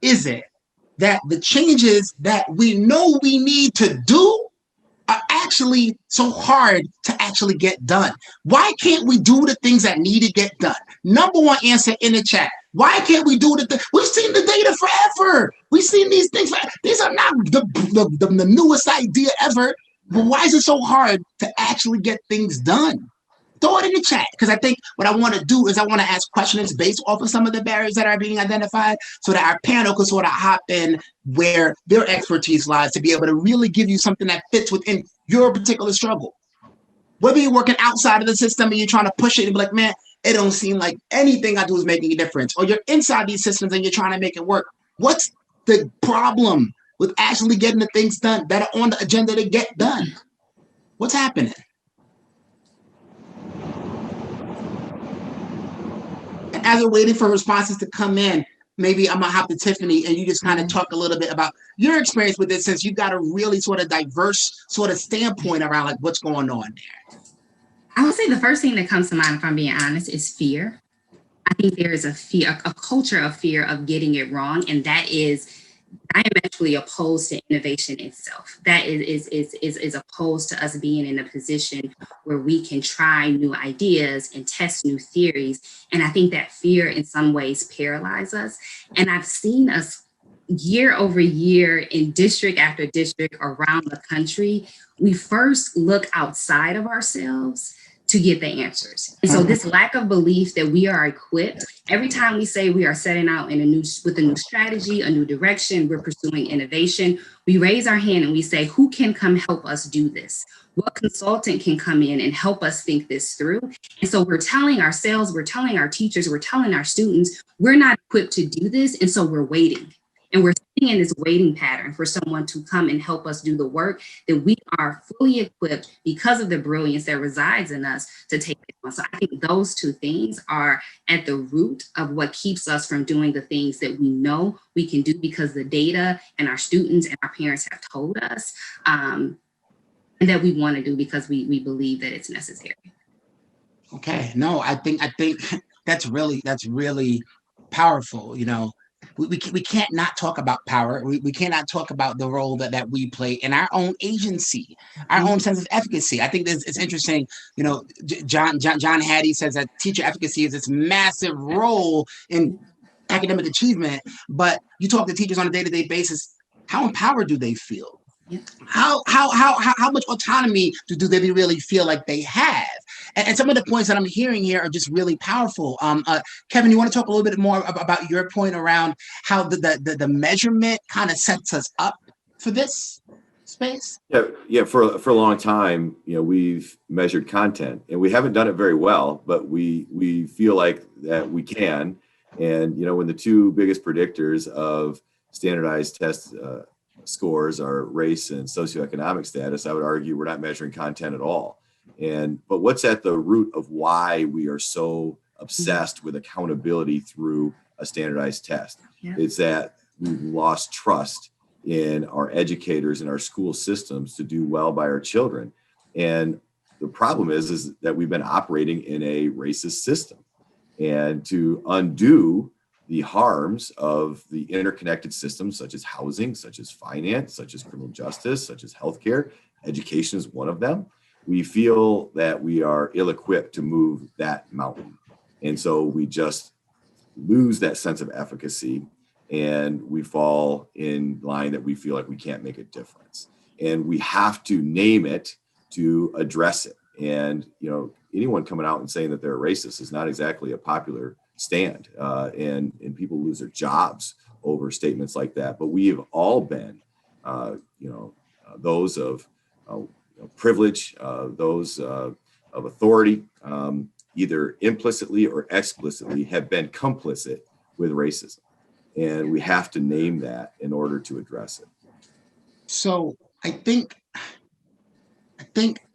is it that the changes that we know we need to do are actually so hard to actually get done? Why can't we do the things that need to get done? Number one answer in the chat. Why can't we do we've seen the data forever. We've seen these things. These are not the newest idea ever. But why is it so hard to actually get things done? Throw it in the chat, because I think what I want to do is I want to ask questions based off of some of the barriers that are being identified, so that our panel can sort of hop in where their expertise lies to be able to really give you something that fits within your particular struggle. Whether you're working outside of the system and you're trying to push it and be like, man, it don't seem like anything I do is making a difference, or you're inside these systems and you're trying to make it work. What's the problem with actually getting the things done that are on the agenda to get done? What's happening? As we're waiting for responses to come in, maybe I'm gonna hop to Tiffany and you just kind of talk a little bit about your experience with this, since you've got a really sort of diverse sort of standpoint around like what's going on there. I would say the first thing that comes to mind, if I'm being honest, is fear. I think there is a culture of fear of getting it wrong, and that is, I am actually opposed to innovation itself. That is opposed to us being in a position where we can try new ideas and test new theories. And I think that fear in some ways paralyzes us. And I've seen us year over year in district after district around the country. We first look outside of ourselves to get the answers. And so this lack of belief that we are equipped, every time we say we are setting out with a new strategy, a new direction, we're pursuing innovation, we raise our hand and we say, who can come help us do this? What consultant can come in and help us think this through? And so we're telling ourselves, we're telling our teachers, we're telling our students, we're not equipped to do this. And so we're waiting. And we're sitting in this waiting pattern for someone to come and help us do the work that we are fully equipped because of the brilliance that resides in us to take it on. So I think those two things are at the root of what keeps us from doing the things that we know we can do because the data and our students and our parents have told us and that we want to do because we believe that it's necessary. Okay, no, I think that's really powerful. You know, we can't not talk about power. We cannot talk about the role that we play in our own agency, our own sense of efficacy. I think it's interesting. You know, John Hattie says that teacher efficacy is this massive role in academic achievement, but you talk to teachers on a day-to-day basis. How empowered do they feel? Yeah. How much autonomy do they really feel like they have? And some of the points that I'm hearing here are just really powerful. Kevin, you want to talk a little bit more about your point around how the measurement kind of sets us up for this space? Yeah. For a long time, you know, we've measured content, and we haven't done it very well, but we feel like that we can. And you know, when the two biggest predictors of standardized test scores are race and socioeconomic status, I would argue we're not measuring content at all. But what's at the root of why we are so obsessed with accountability through a standardized test? Yeah. It's that we've lost trust in our educators and our school systems to do well by our children. And the problem is that we've been operating in a racist system. And to undo the harms of the interconnected systems such as housing, such as finance, such as criminal justice, such as healthcare, education is one of them. We feel that we are ill-equipped to move that mountain. And so we just lose that sense of efficacy and we fall in line that we feel like we can't make a difference. And we have to name it to address it. And, you know, anyone coming out and saying that they're racist is not exactly a popular stand, and people lose their jobs over statements like that. But we have all been, those of privilege, those of authority, either implicitly or explicitly have been complicit with racism. And we have to name that in order to address it. So I think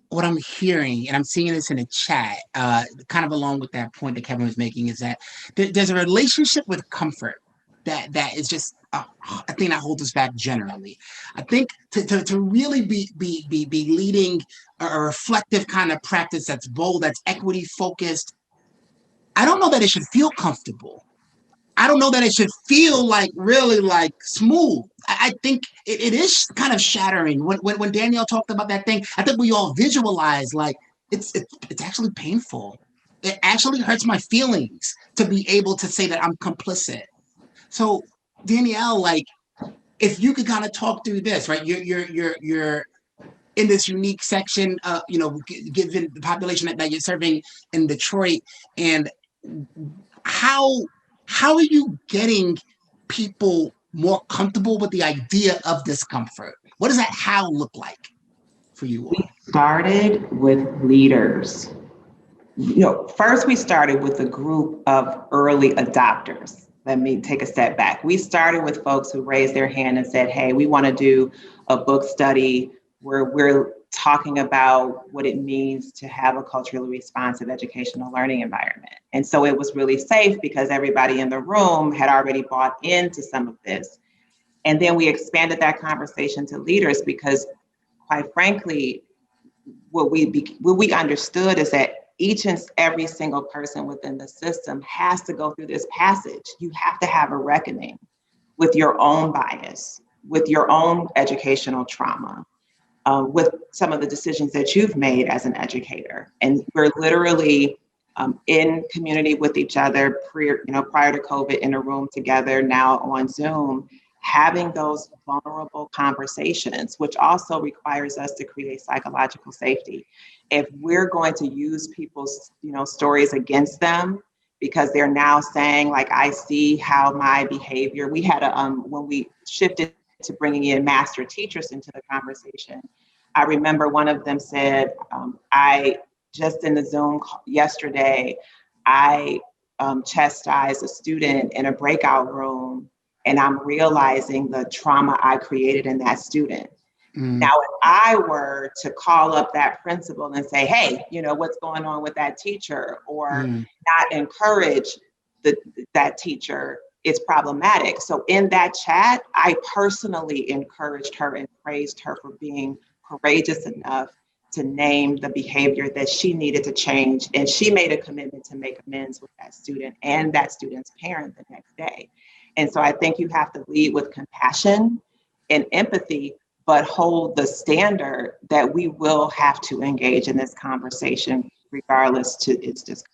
what I'm hearing, and I'm seeing this in the chat, kind of along with that point that Kevin was making, is that there's a relationship with comfort that is just, I think that holds us back generally. I think to really be leading a reflective kind of practice that's bold, that's equity focused, I don't know that it should feel comfortable. I don't know that it should feel like really like smooth. I think it is kind of shattering. When Danielle talked about that thing, I think we all visualize like it's actually painful. It actually hurts my feelings to be able to say that I'm complicit. So Danielle, like, if you could kind of talk through this, right? You're in this unique section, given the population that you're serving in Detroit, and how are you getting people more comfortable with the idea of discomfort? What does that how look like for you all? We started with leaders. First we started with a group of early adopters. Let me take a step back. We started with folks who raised their hand and said, hey, we want to do a book study where we're talking about what it means to have a culturally responsive educational learning environment. And so it was really safe because everybody in the room had already bought into some of this. And then we expanded that conversation to leaders because, quite frankly, what we understood is that each and every single person within the system has to go through this passage. You have to have a reckoning with your own bias, with your own educational trauma, with some of the decisions that you've made as an educator. And we're literally in community with each other prior to COVID in a room together, now on Zoom, having those vulnerable conversations, which also requires us to create psychological safety. If we're going to use people's, stories against them, because they're now saying, like, I see how my behavior, we had when we shifted to bringing in master teachers into the conversation, I remember one of them said, I just in the Zoom yesterday, I chastised a student in a breakout room, and I'm realizing the trauma I created in that student. Now, if I were to call up that principal and say, hey, what's going on with that teacher, or not encourage that teacher, it's problematic. So in that chat, I personally encouraged her and praised her for being courageous enough to name the behavior that she needed to change. And she made a commitment to make amends with that student and that student's parent the next day. And so I think you have to lead with compassion and empathy, but hold the standard that we will have to engage in this conversation regardless to its discomfort.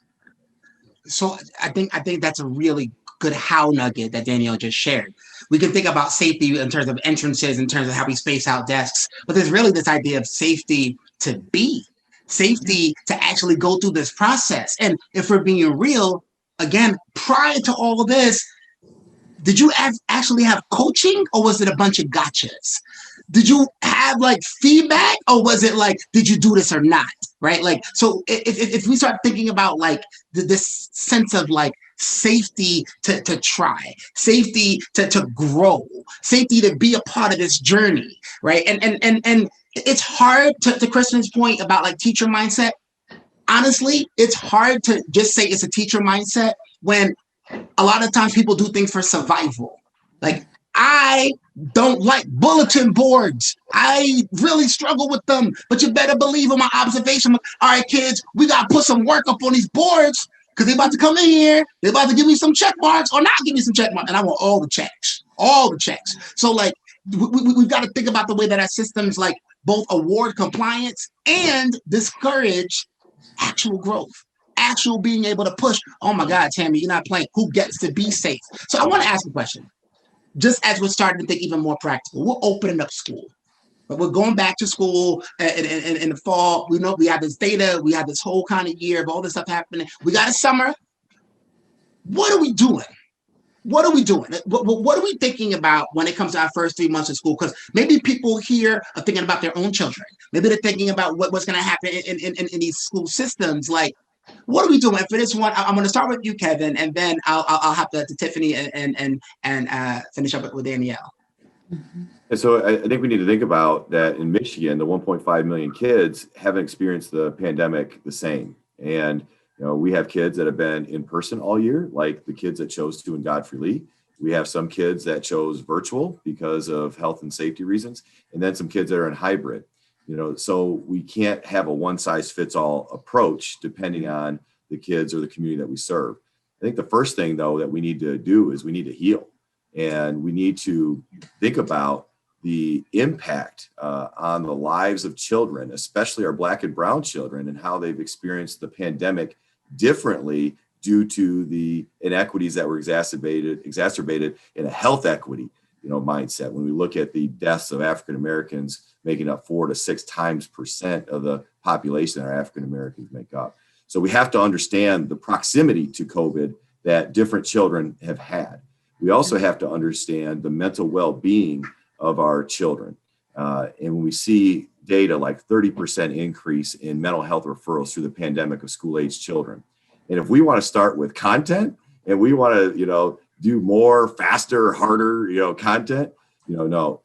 So I think that's a really good how nugget that Danielle just shared. We can think about safety in terms of entrances, in terms of how we space out desks, but there's really this idea of safety to be, safety to actually go through this process. And if we're being real, again, prior to all of this, did you actually have coaching, or was it a bunch of gotchas? Did you have like feedback, or was it like, did you do this or not? Right? Like, so if we start thinking about like this sense of like safety to try, safety to grow, safety to be a part of this journey, right? And it's hard to Kristen's point about like teacher mindset. Honestly, it's hard to just say it's a teacher mindset when a lot of times people do things for survival. Like, I don't like bulletin boards. I really struggle with them, but you better believe in my observation. All right, kids, we got to put some work up on these boards because they're about to come in here. They're about to give me some check marks or not give me some check marks. And I want all the checks. So like, we've got to think about the way that our systems like both award compliance and discourage actual growth. Actual being able to push. Oh my God, Tammy, you're not playing. Who gets to be safe? So I want to ask a question. Just as we're starting to think even more practical, we're opening up school, but we're going back to school in the fall. We know we have this data. We have this whole kind of year of all this stuff happening. We got a summer. What are we doing? What are we thinking about when it comes to our first 3 months of school? Because maybe people here are thinking about their own children. Maybe they're thinking about what's going to happen in these school systems. Like, what are we doing? For this one, I'm going to start with you, Kevin, and then I'll have to Tiffany and finish up with Danielle. And so I think we need to think about that in Michigan, the 1.5 million kids haven't experienced the pandemic the same. And we have kids that have been in person all year, like the kids that chose to in Godfrey Lee. We have some kids that chose virtual because of health and safety reasons, and then some kids that are in hybrid. So we can't have a one size fits all approach depending on the kids or the community that we serve. I think the first thing, though, that we need to do is we need to heal, and we need to think about the impact on the lives of children, especially our Black and brown children, and how they've experienced the pandemic differently due to the inequities that were exacerbated in a health equity mindset. When we look at the deaths of African Americans making up 4 to 6 times % of the population that our African Americans make up. So we have to understand the proximity to COVID that different children have had. We also have to understand the mental well-being of our children. And when we see data like 30% increase in mental health referrals through the pandemic of school-age children. And if we want to start with content and we want to, do more, faster, harder, content, no.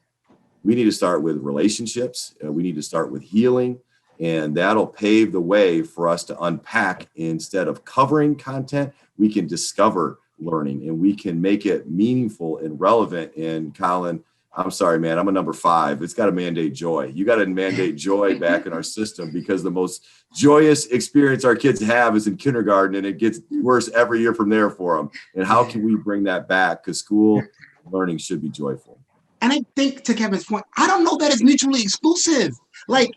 We need to start with relationships. We need to start with healing, and that'll pave the way for us to unpack. Instead of covering content, we can discover learning, and we can make it meaningful and relevant. And Colin, I'm sorry, man, I'm a number 5. It's got to mandate joy. You got to mandate joy back in our system, because the most joyous experience our kids have is in kindergarten, and it gets worse every year from there for them. And how can we bring that back? Because school learning should be joyful. And I think, to Kevin's point, I don't know that it's mutually exclusive. Like,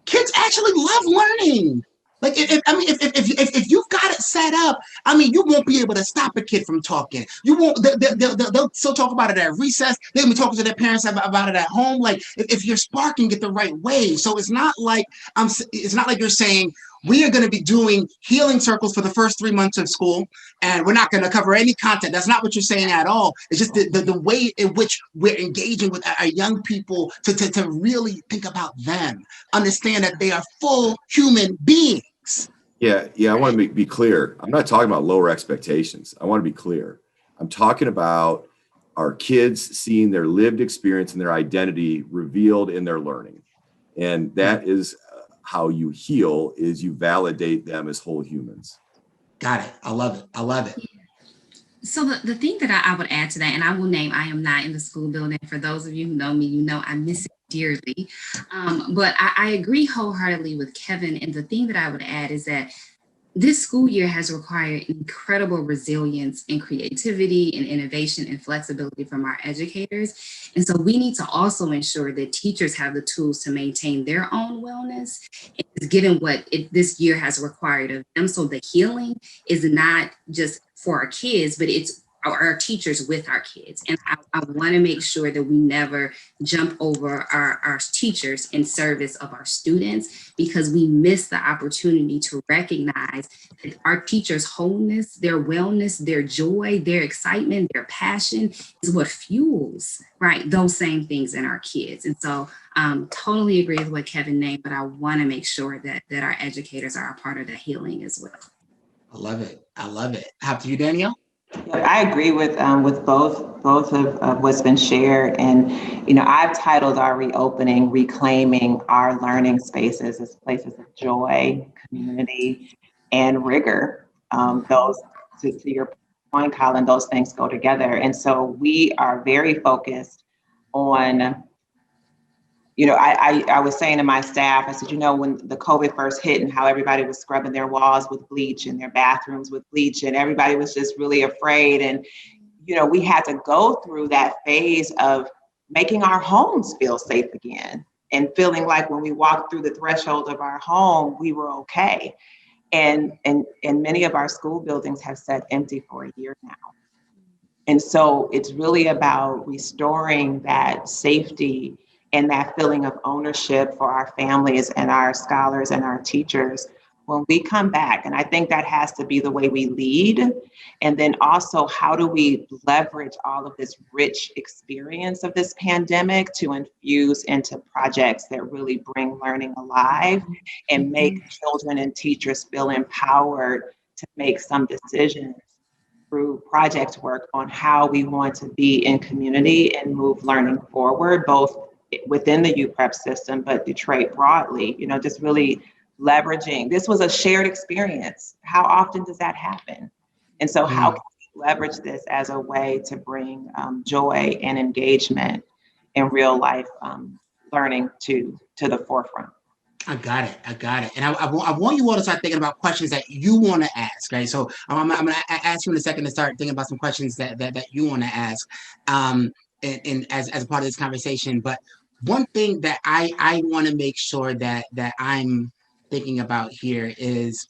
kids actually love learning. Like, if you've got it set up, I mean, you won't be able to stop a kid from talking. You won't. They'll still talk about it at recess. They'll be talking to their parents about it at home. Like, if you're sparking it the right way, so it's not like It's not like you're saying we are going to be doing healing circles for the first 3 months of school, and we're not going to cover any content. That's not what you're saying at all. It's just the way in which we're engaging with our young people to really think about them, understand that they are full human beings. Yeah, I want to be clear. I'm not talking about lower expectations. I want to be clear. I'm talking about our kids seeing their lived experience and their identity revealed in their learning. And that is how you heal, is you validate them as whole humans. Got it. I love it. I love it. So the thing that I would add to that, and I will name, I am not in the school building. For those of you who know me, you know I miss it dearly. But I agree wholeheartedly with Kevin. And the thing that I would add is that this school year has required incredible resilience and creativity and innovation and flexibility from our educators. And so we need to also ensure that teachers have the tools to maintain their own wellness, given what this year has required of them. So the healing is not just for our kids, but it's our teachers with our kids. And I want to make sure that we never jump over our teachers in service of our students, because we miss the opportunity to recognize that our teachers' wholeness, their wellness, their joy, their excitement, their passion is what fuels, right, those same things in our kids. And so totally agree with what Kevin named, but I want to make sure that our educators are a part of the healing as well. I love it. I love it. After you, Danielle? I agree with both of what's been shared, and I've titled our reopening "Reclaiming Our Learning Spaces as Places of Joy, Community, and Rigor." Those, to your point, Colin, those things go together, and so we are very focused on. I was saying to my staff, I said, when the COVID first hit and how everybody was scrubbing their walls with bleach and their bathrooms with bleach, and everybody was just really afraid. And, we had to go through that phase of making our homes feel safe again and feeling like when we walked through the threshold of our home, we were okay. And many of our school buildings have sat empty for a year now. And so it's really about restoring that safety and that feeling of ownership for our families and our scholars and our teachers when we come back. And I think that has to be the way we lead. And then also, how do we leverage all of this rich experience of this pandemic to infuse into projects that really bring learning alive and make children and teachers feel empowered to make some decisions through project work on how we want to be in community and move learning forward, both within the UPrep system, but Detroit broadly, just really leveraging. This was a shared experience. How often does that happen? And so how can we leverage this as a way to bring joy and engagement in real life learning to the forefront? I got it. And I want you all to start thinking about questions that you want to ask, right? So I'm going to ask you in a second to start thinking about some questions that you want to ask and as a part of this conversation. But one thing that I want to make sure that I'm thinking about here is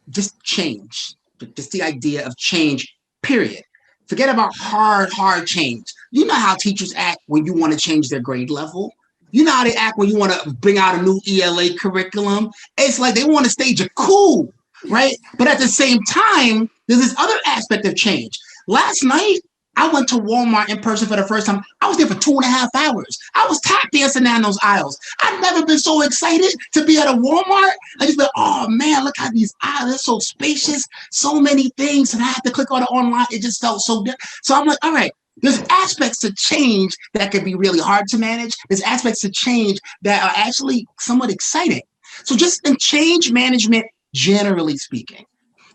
just change, just the idea of change, period. Forget about hard change. You know how teachers act when you want to change their grade level. You know how they act when you want to bring out a new ELA curriculum. It's like they want to stage a coup, right? But at the same time, there's this other aspect of change. Last night, I went to Walmart in person for the first time. I was there for 2.5 hours. I was tap dancing down those aisles. I've never been so excited to be at a Walmart. I just like, oh man, look how these aisles, they're so spacious, so many things, and I have to click on it online. It just felt so good. So I'm like, all right, there's aspects to change that can be really hard to manage. There's aspects to change that are actually somewhat exciting. So just in change management, generally speaking,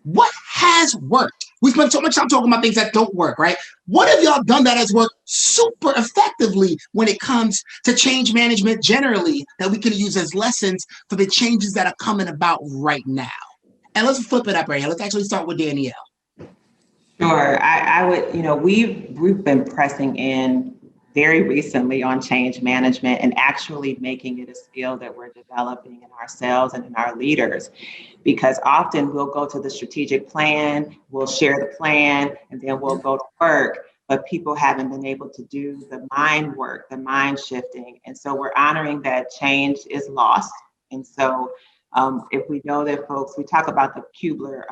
what has worked? We spent so much time talking about things that don't work, right? What have y'all done that has worked super effectively when it comes to change management generally that we can use as lessons for the changes that are coming about right now? And let's flip it up right here. Let's actually start with Danielle. Sure. I would, we've been pressing in very recently on change management and actually making it a skill that we're developing in ourselves and in our leaders. Because often we'll go to the strategic plan, we'll share the plan, and then we'll go to work, but people haven't been able to do the mind work, the mind shifting. And so we're honoring that change is lost. And so if we know that folks, we talk about the Kubler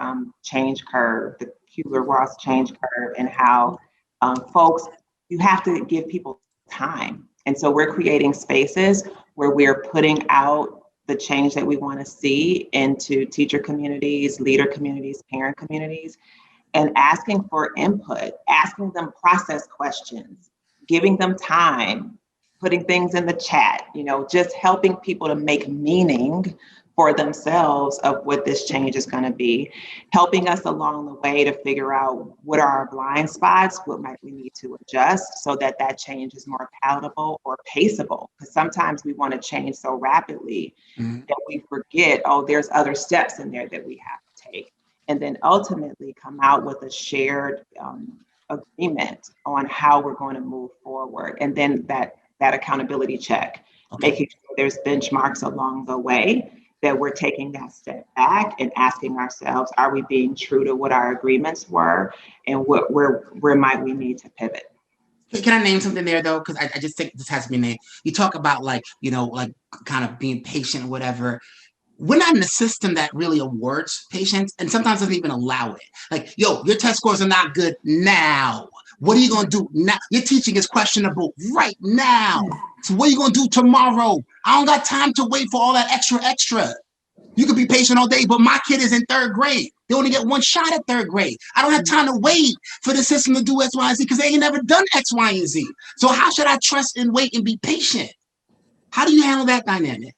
change curve, the Kubler-Ross change curve, and how folks, you have to give people time. And so we're creating spaces where we're putting out the change that we want to see into teacher communities, leader communities, parent communities, and asking for input, asking them process questions, giving them time, putting things in the chat, just helping people to make meaning for themselves of what this change is going to be, helping us along the way to figure out what are our blind spots, what might we need to adjust so that that change is more palatable or paceable. Because sometimes we want to change so rapidly that we forget, there's other steps in there that we have to take. And then ultimately come out with a shared agreement on how we're going to move forward. And then that accountability check, making sure there's benchmarks along the way, that we're taking that step back and asking ourselves, are we being true to what our agreements were, and where might we need to pivot? Can I name something there though? Because I just think this has to be named. You talk about like kind of being patient or whatever. We're not in a system that really awards patience, and sometimes doesn't even allow it. Like, your test scores are not good now. What are you going to do now? Your teaching is questionable right now. So what are you going to do tomorrow? I don't got time to wait for all that extra. You could be patient all day, but my kid is in 3rd grade. They only get one shot at 3rd grade. I don't have time to wait for the system to do X, Y, and Z because they ain't never done X, Y, and Z. So how should I trust and wait and be patient? How do you handle that dynamic?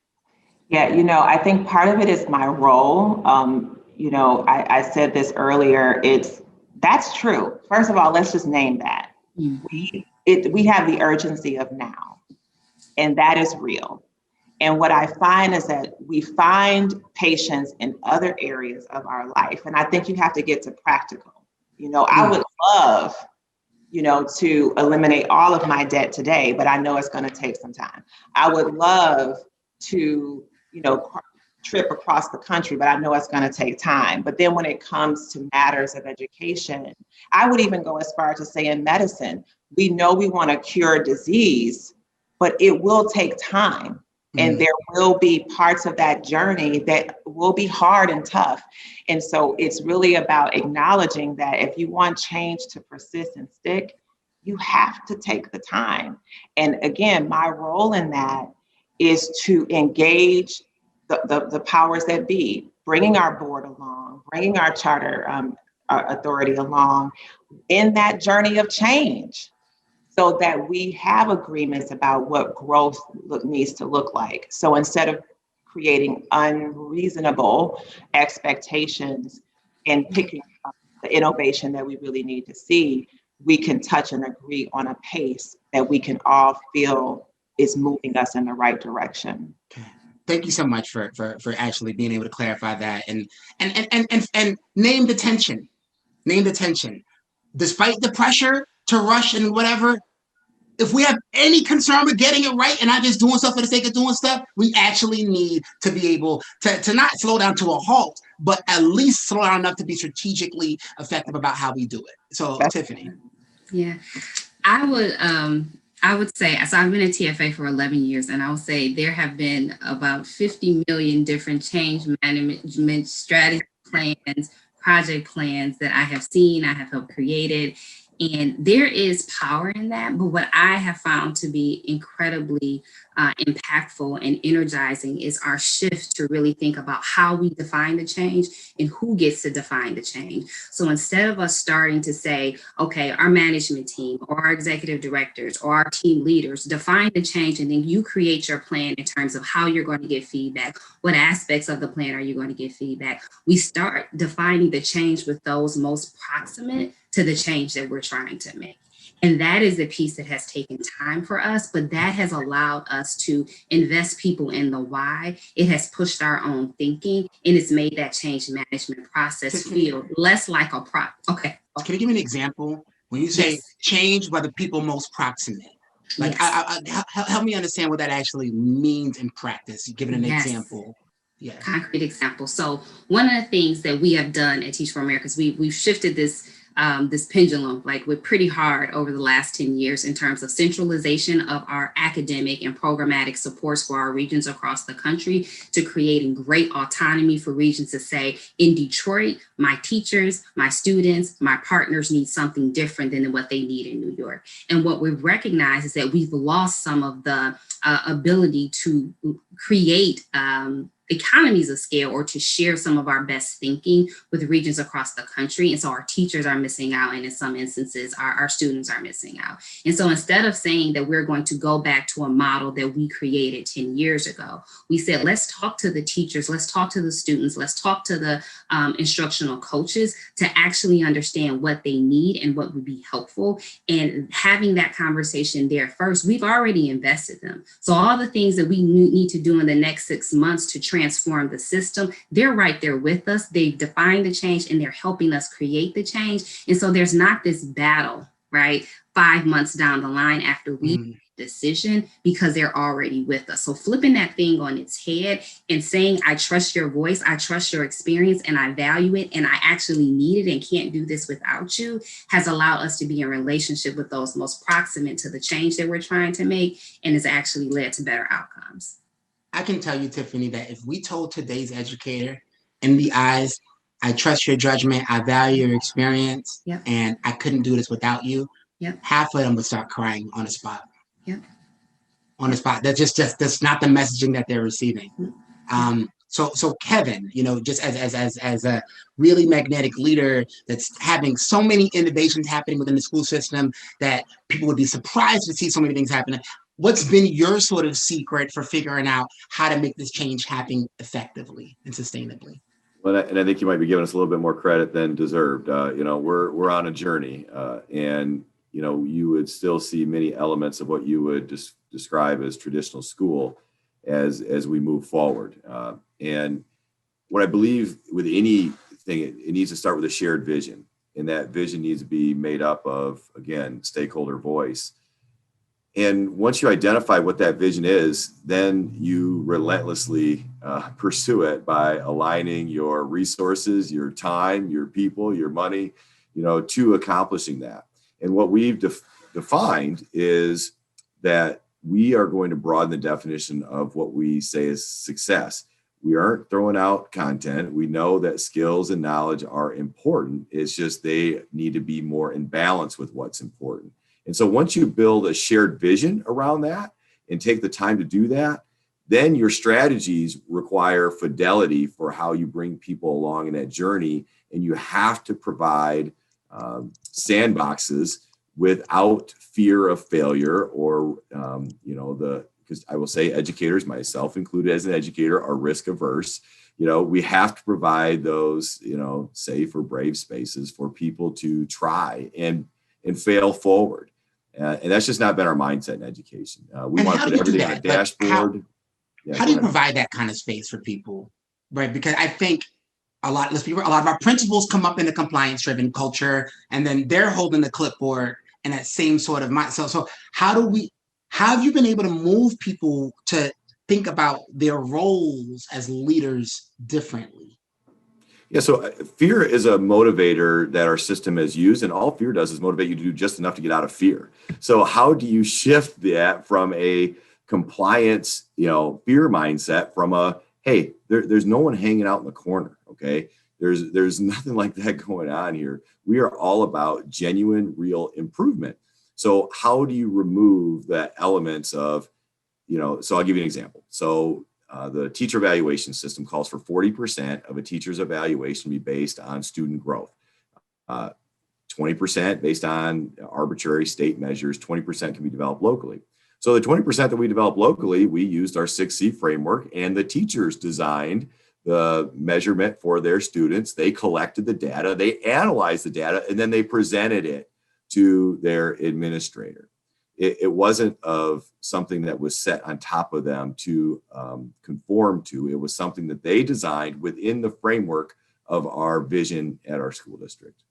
Yeah, I think part of it is my role. I said this earlier, that's true. First of all, let's just name that. We have the urgency of now, and that is real. And what I find is that we find patience in other areas of our life. And I think you have to get to practical. I would love, to eliminate all of my debt today, but I know it's going to take some time. I would love to, trip across the country, but I know it's going to take time. But then when it comes to matters of education, I would even go as far to say in medicine, we know we want to cure disease, but it will take time. And there will be parts of that journey that will be hard and tough. And so it's really about acknowledging that if you want change to persist and stick, you have to take the time. And again, my role in that is to engage the powers that be, bringing our board along, bringing our charter authority along in that journey of change, so that we have agreements about what growth needs to look like. So instead of creating unreasonable expectations and picking up the innovation that we really need to see, we can touch and agree on a pace that we can all feel is moving us in the right direction. Thank you so much for actually being able to clarify that and name the tension. Name the tension. Despite the pressure to rush and whatever, if we have any concern with getting it right and not just doing stuff for the sake of doing stuff, we actually need to be able to not slow down to a halt, but at least slow down enough to be strategically effective about how we do it. So, Tiffany. Yeah, I would say, so I've been at TFA for 11 years, and I would say there have been about 50 million different change management strategy plans, project plans that I have seen, I have helped created. And there is power in that. But what I have found to be incredibly impactful and energizing is our shift to really think about how we define the change and who gets to define the change. So instead of us starting to say, okay, our management team or our executive directors or our team leaders define the change, and then you create your plan in terms of how you're going to get feedback, what aspects of the plan are you going to get feedback, we start defining the change with those most proximate to the change that we're trying to make. And that is the piece that has taken time for us, but that has allowed us to invest people in the why. It has pushed our own thinking, and it's made that change management process feel less like a Okay. Can you give me an example? When you say change by the people most proximate, Like, Yes. help me understand what that actually means in practice, given an Yes. example. Yeah. Concrete example. So one of the things that we have done at Teach for America is we've shifted this pendulum like with pretty hard over the last 10 years in terms of centralization of our academic and programmatic supports for our regions across the country to creating great autonomy for regions to say, in Detroit, my teachers, my students, my partners need something different than what they need in New York. And what we've recognized is that we've lost some of the ability to create economies of scale or to share some of our best thinking with regions across the country. And so our teachers are missing out. And in some instances, our students are missing out. And so instead of saying that we're going to go back to a model that we created 10 years ago, we said, let's talk to the teachers, let's talk to the students, let's talk to the instructional coaches to actually understand what they need and what would be helpful. And having that conversation there first, we've already invested them. So all the things that we need to do in the next 6 months to transform the system, they're right there with us. They've defined the change and they're helping us create the change. And so there's not this battle, right? 5 months down the line after we make a decision because they're already with us. So flipping that thing on its head and saying, I trust your voice, I trust your experience, and I value it, and I actually need it and can't do this without you, has allowed us to be in relationship with those most proximate to the change that we're trying to make, and has actually led to better outcomes. I can tell you, Tiffany, that if we told today's educator in the eyes, I trust your judgment, I value your experience, Yep. and I couldn't do this without you, Yep. half of them would start crying on the spot. Yep. On the spot. That's not the messaging that they're receiving. So Kevin, just as a really magnetic leader that's having so many innovations happening within the school system that people would be surprised to see so many things happening. What's been your sort of secret for figuring out how to make this change happen effectively and sustainably? Well, and I think you might be giving us a little bit more credit than deserved. We're on a journey, and you would still see many elements of what you would just describe as traditional school as we move forward. And what I believe with anything, it needs to start with a shared vision, and that vision needs to be made up of, again, stakeholder voice. And once you identify what that vision is, then you relentlessly pursue it by aligning your resources, your time, your people, your money, to accomplishing that. And what we've defined is that we are going to broaden the definition of what we say is success. We aren't throwing out content. We know that skills and knowledge are important. It's just they need to be more in balance with what's important. And so once you build a shared vision around that and take the time to do that, then your strategies require fidelity for how you bring people along in that journey. And you have to provide sandboxes without fear of failure or, because I will say educators, myself included as an educator, are risk averse. We have to provide those, safe or brave spaces for people to try and fail forward. And that's just not been our mindset in education. We want to put everything on a dashboard. How do you provide that kind of space for people? Right. Because I think a lot of our principals come up in a compliance-driven culture, and then they're holding the clipboard and that same sort of mind. So how have you been able to move people to think about their roles as leaders differently? Yeah, so fear is a motivator that our system has used, and all fear does is motivate you to do just enough to get out of fear. So how do you shift that from a compliance, fear mindset from a, hey, there's no one hanging out in the corner, okay? There's nothing like that going on here. We are all about genuine, real improvement. So how do you remove the elements of, so I'll give you an example. So the teacher evaluation system calls for 40% of a teacher's evaluation to be based on student growth, 20% based on arbitrary state measures, 20% can be developed locally. So the 20% that we developed locally, we used our 6C framework, and the teachers designed the measurement for their students. They collected the data, they analyzed the data, and then they presented it to their administrator. It wasn't of something that was set on top of them to conform to. It was something that they designed within the framework of our vision at our school district.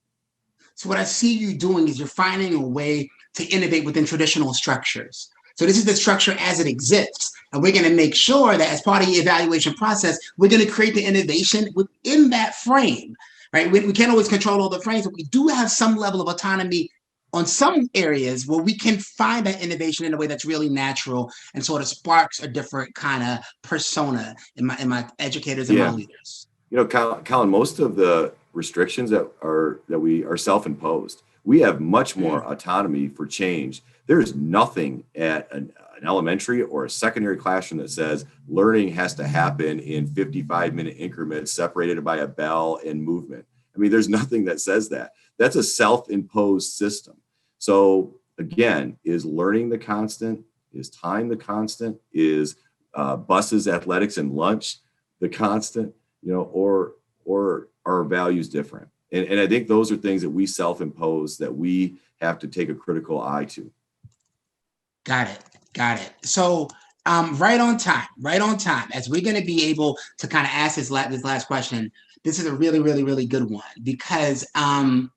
So what I see you doing is you're finding a way to innovate within traditional structures. So this is the structure as it exists. And we're going to make sure that as part of the evaluation process, we're going to create the innovation within that frame, right? We can't always control all the frames, but we do have some level of autonomy on some areas where we can find that innovation in a way that's really natural and sort of sparks a different kind of persona in my educators and my leaders. You know, Colin, most of the restrictions that we are self-imposed. We have much more autonomy for change. There's nothing at an elementary or a secondary classroom that says learning has to happen in 55-minute increments separated by a bell and movement. I mean, there's nothing that says that. That's a self-imposed system. So again, is learning the constant? Is time the constant? Is buses, athletics, and lunch the constant? You know, or are our values different? And I think those are things that we self-impose that we have to take a critical eye to. Got it. So right on time, as we're going to be able to kind of ask this last question. This is a really, really, really good one because I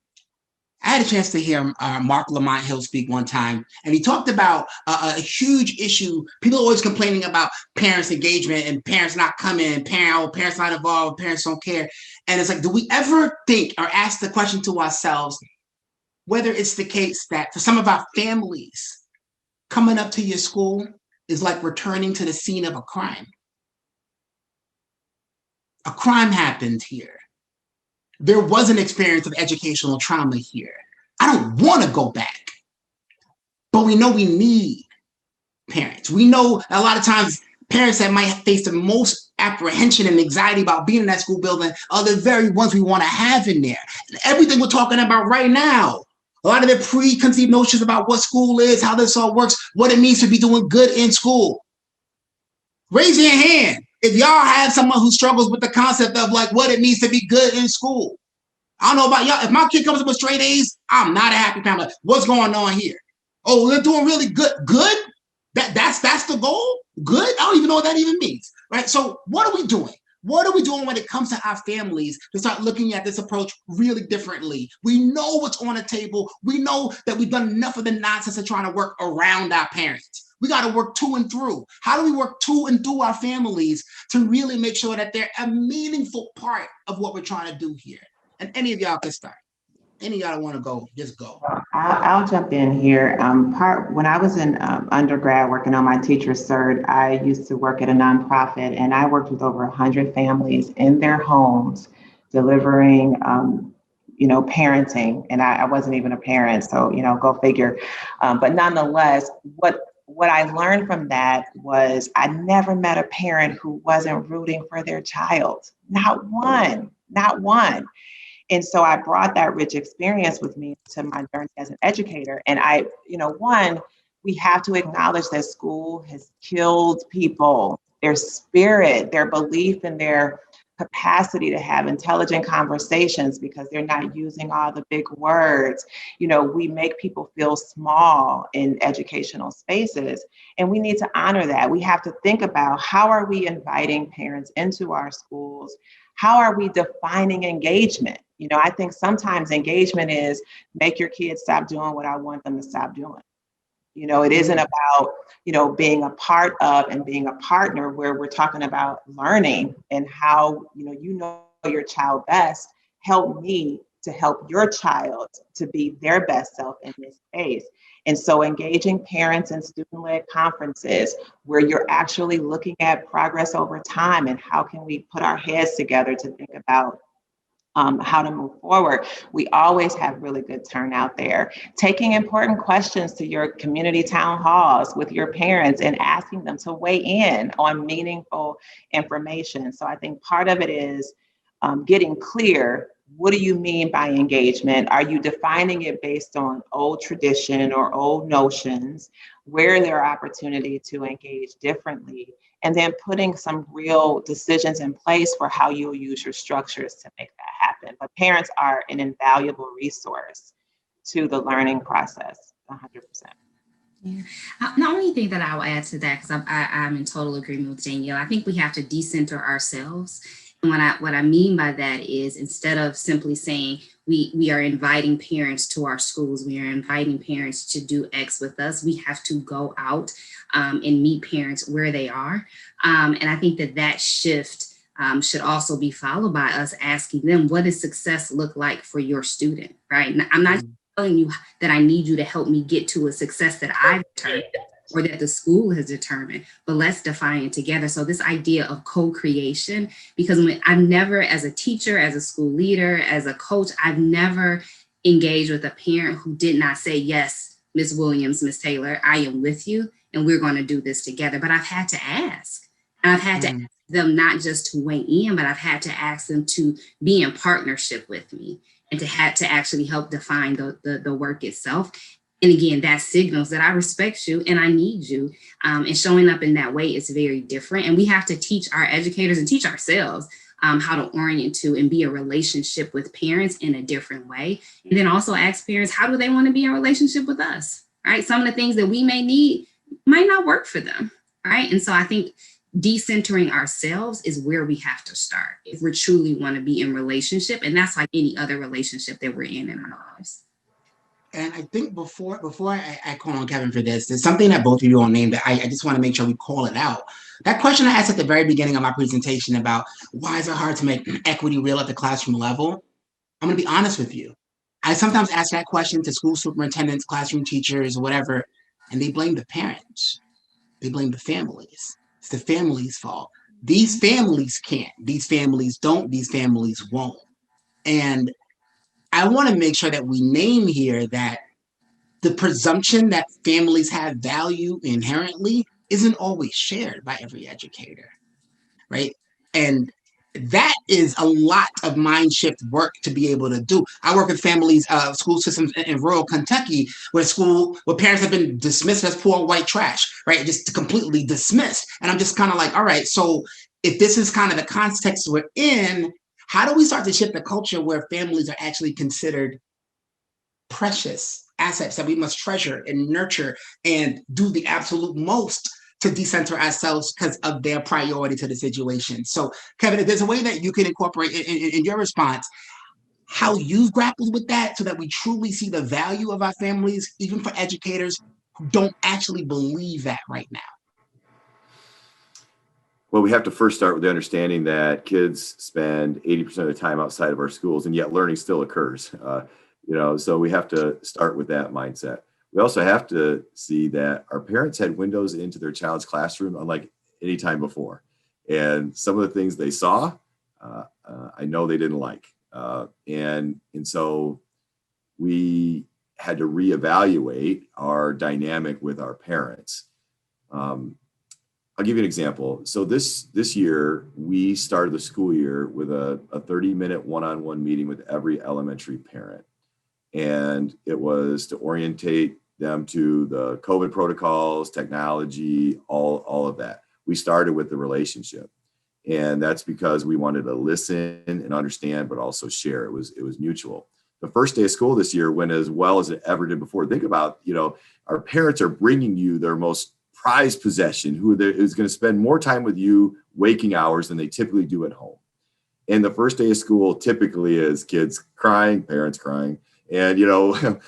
had a chance to hear Mark Lamont Hill speak one time, and he talked about a huge issue. People are always complaining about parents' engagement and parents not coming, parents not involved, parents don't care. And it's like, do we ever think or ask the question to ourselves whether it's the case that for some of our families, coming up to your school is like returning to the scene of a crime? A crime happened here. There was an experience of educational trauma here. I don't want to go back, but we know we need parents. We know a lot of times parents that might face the most apprehension and anxiety about being in that school building are the very ones we want to have in there. And everything we're talking about right now, a lot of their preconceived notions about what school is, how this all works, what it means to be doing good in school. Raise your hand if y'all have someone who struggles with the concept of like what it means to be good in school. I don't know about y'all. If my kid comes up with straight A's, I'm not a happy parent. Like, what's going on here? Oh, they're doing really good. Good? That's the goal? Good? I don't even know what that even means. Right? So what are we doing? What are we doing when it comes to our families to start looking at this approach really differently? We know what's on the table. We know that we've done enough of the nonsense of trying to work around our parents. We got to work to and through. How do we work to and through our families to really make sure that they're a meaningful part of what we're trying to do here? And any of y'all can start. Any of y'all want to go, just go. I'll jump in here. When I was in undergrad working on my teacher's cert, I used to work at a nonprofit, and I worked with over 100 families in their homes delivering, parenting. And I wasn't even a parent, so, go figure. But nonetheless, what I learned from that was I never met a parent who wasn't rooting for their child. Not one. And so I brought that rich experience with me to my journey as an educator. And we have to acknowledge that school has killed people, their spirit, their belief in their capacity to have intelligent conversations because they're not using all the big words. We make people feel small in educational spaces, and we need to honor that. We have to think about how are we inviting parents into our schools? How are we defining engagement? I think sometimes engagement is make your kids stop doing what I want them to stop doing. It isn't about, being a part of and being a partner where we're talking about learning and how, your child best. Help me to help your child to be their best self in this space. And so engaging parents in student-led conferences where you're actually looking at progress over time and how can we put our heads together to think about how to move forward. We always have really good turnout there. Taking important questions to your community town halls with your parents and asking them to weigh in on meaningful information. So I think part of it is getting clear. What do you mean by engagement? Are you defining it based on old tradition or old notions? Where are there opportunity to engage differently? And then putting some real decisions in place for how you'll use your structures to make that happen. But parents are an invaluable resource to the learning process, 100%. Yeah. The only thing that I will add to that, because I'm in total agreement with Danielle, I think we have to decenter ourselves And what I mean by that is, instead of simply saying we are inviting parents to our schools, we are inviting parents to do X with us, we have to go out and meet parents where they are. And I think that shift should also be followed by us asking them, what does success look like for your student, right? And I'm not telling you that I need you to help me get to a success that I've determined or that the school has determined, but let's define it together. So this idea of co-creation, because I've never, as a teacher, as a school leader, as a coach, I've never engaged with a parent who did not say, yes, Ms. Williams, Ms. Taylor, I am with you and we're going to do this together. But I've had to ask. And I've had to ask them not just to weigh in, but I've had to ask them to be in partnership with me and to actually help define the work itself. And again, that signals that I respect you and I need you. And showing up in that way is very different. And we have to teach our educators and teach ourselves how to orient to and be a relationship with parents in a different way. And then also ask parents, how do they want to be in a relationship with us, right? Some of the things that we may need might not work for them, right? And so I think decentering ourselves is where we have to start if we truly want to be in relationship. And that's like any other relationship that we're in our lives. And I think before I call on Kevin for this, there's something that both of you all named that I just want to make sure we call it out. That question I asked at the very beginning of my presentation about why is it hard to make equity real at the classroom level? I'm going to be honest with you. I sometimes ask that question to school superintendents, classroom teachers, whatever, and they blame the parents. They blame the families. It's the family's fault. These families can't. These families don't. These families won't. And I want to make sure that we name here that the presumption that families have value inherently isn't always shared by every educator, right? And that is a lot of mind shift work to be able to do. I work with families, school systems in rural Kentucky, where parents have been dismissed as poor white trash, right? Just completely dismissed. And I'm just kind of like, all right, so if this is kind of the context we're in, how do we start to shift the culture where families are actually considered precious assets that we must treasure and nurture and do the absolute most to decenter ourselves because of their priority to the situation? So, Kevin, if there's a way that you can incorporate in your response how you've grappled with that so that we truly see the value of our families, even for educators who don't actually believe that right now. Well, we have to first start with the understanding that kids spend 80% of the time outside of our schools, and yet learning still occurs. So we have to start with that mindset. We also have to see that our parents had windows into their child's classroom unlike any time before. And some of the things they saw, I know they didn't like. And so we had to reevaluate our dynamic with our parents. I'll give you an example. So this year, we started the school year with a 30-minute one-on-one meeting with every elementary parent. And it was to orientate them to the COVID protocols, technology, all of that. We started with the relationship. And that's because we wanted to listen and understand, but also share. It was mutual. The first day of school this year went as well as it ever did before. Think about, our parents are bringing you their most prized possession, who's going to spend more time with you waking hours than they typically do at home. And the first day of school typically is kids crying, parents crying, and,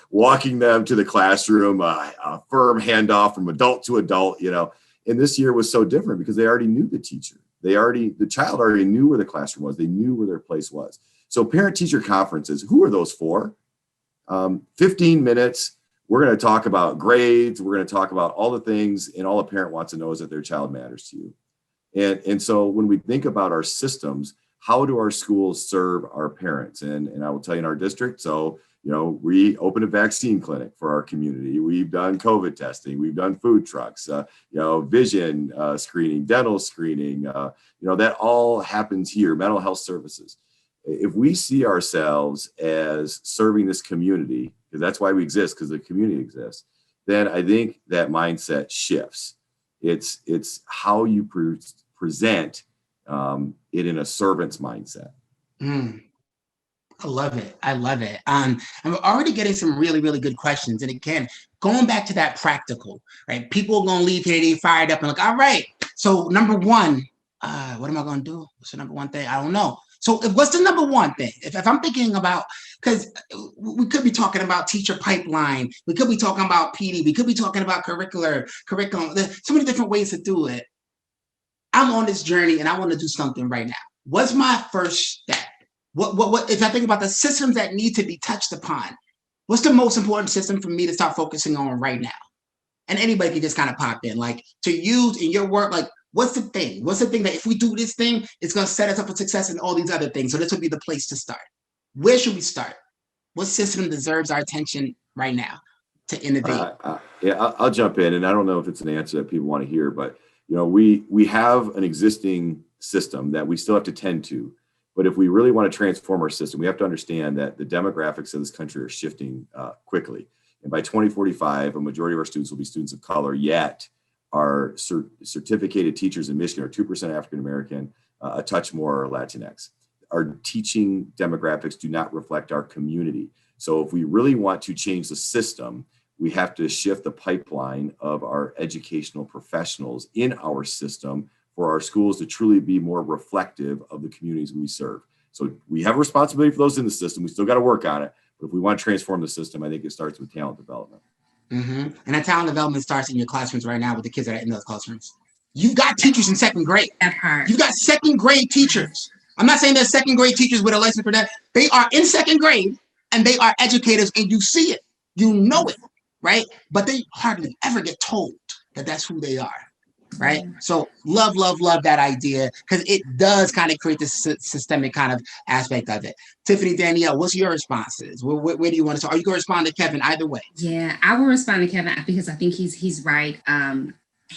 walking them to the classroom, a firm handoff from adult to adult, and this year was so different because they already knew the teacher. The child already knew where the classroom was. They knew where their place was. So parent-teacher conferences, who are those for? 15 minutes. We're going to talk about grades. We're going to talk about all the things, and all a parent wants to know is that their child matters to you. And so when we think about our systems, how do our schools serve our parents? And I will tell you in our district, so, we opened a vaccine clinic for our community. We've done COVID testing. We've done food trucks, vision screening, dental screening. That all happens here, mental health services. If we see ourselves as serving this community, because that's why we exist, because the community exists, then I think that mindset shifts. It's how you present it in a servant's mindset. I love it. I'm already getting some really, really good questions. And again, going back to that practical, right? People are going to leave here, they fired up and like, all right. So number one, what am I going to do? What's the number one thing? I don't know. So what's the number one thing? If I'm thinking about, because we could be talking about teacher pipeline, we could be talking about PD, we could be talking about curriculum. There's so many different ways to do it. I'm on this journey and I want to do something right now. What's my first step? What if I think about the systems that need to be touched upon, what's the most important system for me to start focusing on right now? And anybody can just kind of pop in, like to use in your work, like what's the thing? What's the thing that if we do this thing, it's going to set us up for success in all these other things. So this would be the place to start. Where should we start? What system deserves our attention right now to innovate? I'll jump in, and I don't know if it's an answer that people want to hear, but we have an existing system that we still have to tend to. But if we really want to transform our system, we have to understand that the demographics of this country are shifting quickly. And by 2045, a majority of our students will be students of color, yet our certificated teachers in Michigan are 2% African-American, a touch more are Latinx. Our teaching demographics do not reflect our community. So if we really want to change the system, we have to shift the pipeline of our educational professionals in our system for our schools to truly be more reflective of the communities we serve. So we have a responsibility for those in the system. We still got to work on it. But if we want to transform the system, I think it starts with talent development. Mm-hmm. And that talent development starts in your classrooms right now with the kids that are in those classrooms. You've got teachers in second grade. You've got second grade teachers. I'm not saying they're second grade teachers with a license for that. They are in second grade and they are educators and you see it. You know it, right? But they hardly ever get told that that's who they are. Right. So love that idea because it does kind of create this systemic kind of aspect of it. Tiffany, Danielle, what's your responses? Where do you want to start? Are you going to respond to Kevin either way? Yeah, I will respond to Kevin because I think he's right.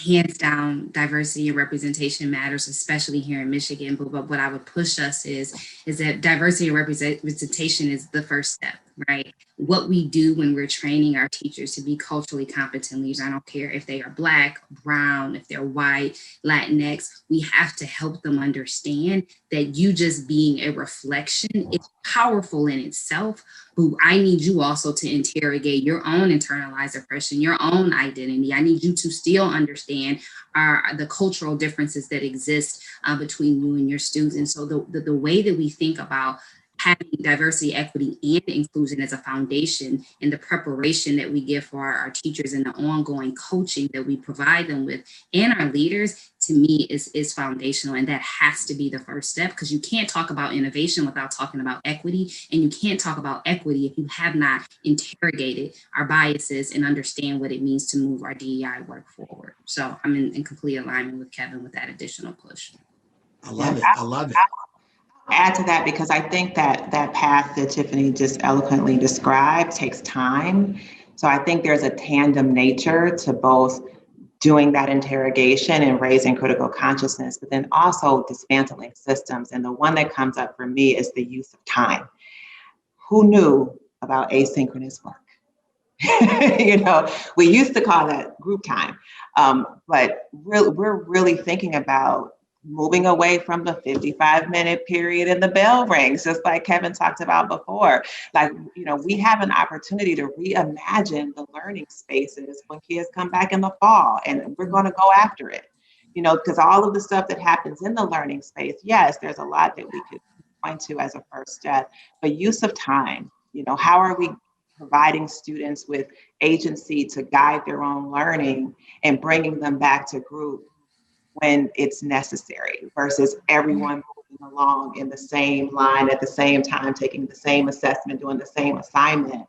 Hands down, diversity and representation matters, especially here in Michigan. But what I would push us is that diversity and representation is the first step, right? What we do when we're training our teachers to be culturally competent leaders, I don't care if they are Black, brown, if they're white, Latinx, we have to help them understand that you just being a reflection is powerful in itself. But I need you also to interrogate your own internalized oppression, your own identity. I need you to still understand the cultural differences that exist between you and your students. And so the way that we think about having diversity, equity, and inclusion as a foundation in the preparation that we give for our teachers and the ongoing coaching that we provide them with and our leaders, to me, is foundational. And that has to be the first step because you can't talk about innovation without talking about equity. And you can't talk about equity if you have not interrogated our biases and understand what it means to move our DEI work forward. So I'm in complete alignment with Kevin with that additional push. I love it. I love it. Add to that because I think that path that Tiffany just eloquently described takes time. So I think there's a tandem nature to both doing that interrogation and raising critical consciousness, but then also dismantling systems. And the one that comes up for me is the use of time. Who knew about asynchronous work? We used to call that group time, but we're really thinking about moving away from the 55-minute period and the bell rings, just like Kevin talked about before. We have an opportunity to reimagine the learning spaces when kids come back in the fall, and we're going to go after it, because all of the stuff that happens in the learning space, yes, there's a lot that we could point to as a first step, but use of time, how are we providing students with agency to guide their own learning and bringing them back to group when it's necessary versus everyone moving along in the same line at the same time, taking the same assessment, doing the same assignment.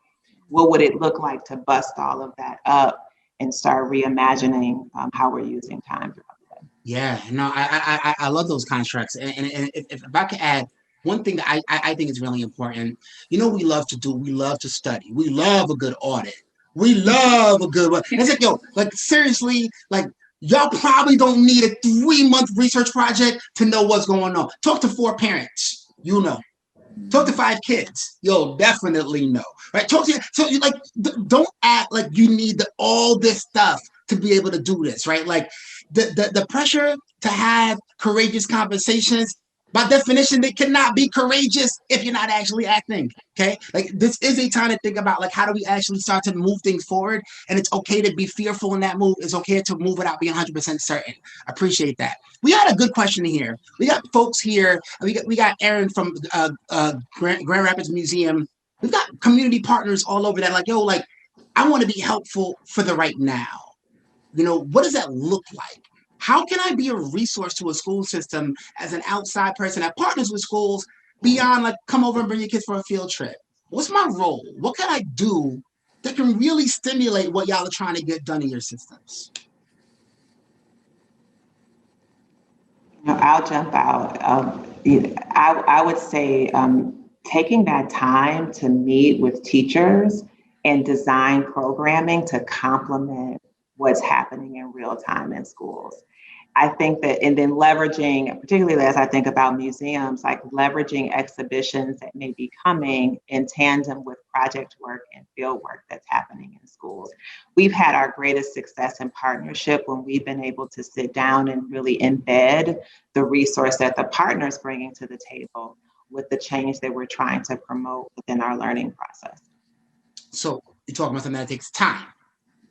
What would it look like to bust all of that up and start reimagining how we're using time throughout the day? Yeah, no, I love those constructs. And if I could add one thing that I think is really important, we love to do, we love to study. We love a good audit. We love a good one. It's like, seriously, y'all probably don't need a 3-month research project to know what's going on. Talk to 4 parents, Talk to 5 kids, you'll definitely know, right? Don't act like you need all this stuff to be able to do this, right? Like the pressure to have courageous conversations By definition, they cannot be courageous if you're not actually acting. Okay, like this is a time to think about like how do we actually start to move things forward, and it's okay to be fearful in that move. It's okay to move without being 100% certain. I appreciate that. We got a good question here. We got folks here. We got Aaron from Grand Rapids Museum. We've got community partners all over that. Like, yo, like I want to be helpful for the right now. You know, what does that look like? How can I be a resource to a school system as an outside person that partners with schools beyond like come over and bring your kids for a field trip? What's my role? What can I do that can really stimulate what y'all are trying to get done in your systems? I'll jump out. I would say taking that time to meet with teachers and design programming to complement what's happening in real time in schools. I think that, and then leveraging, particularly as I think about museums, like leveraging exhibitions that may be coming in tandem with project work and field work that's happening in schools. We've had our greatest success in partnership when we've been able to sit down and really embed the resource that the partner's bringing to the table with the change that we're trying to promote within our learning process. So you're talking about something that takes time,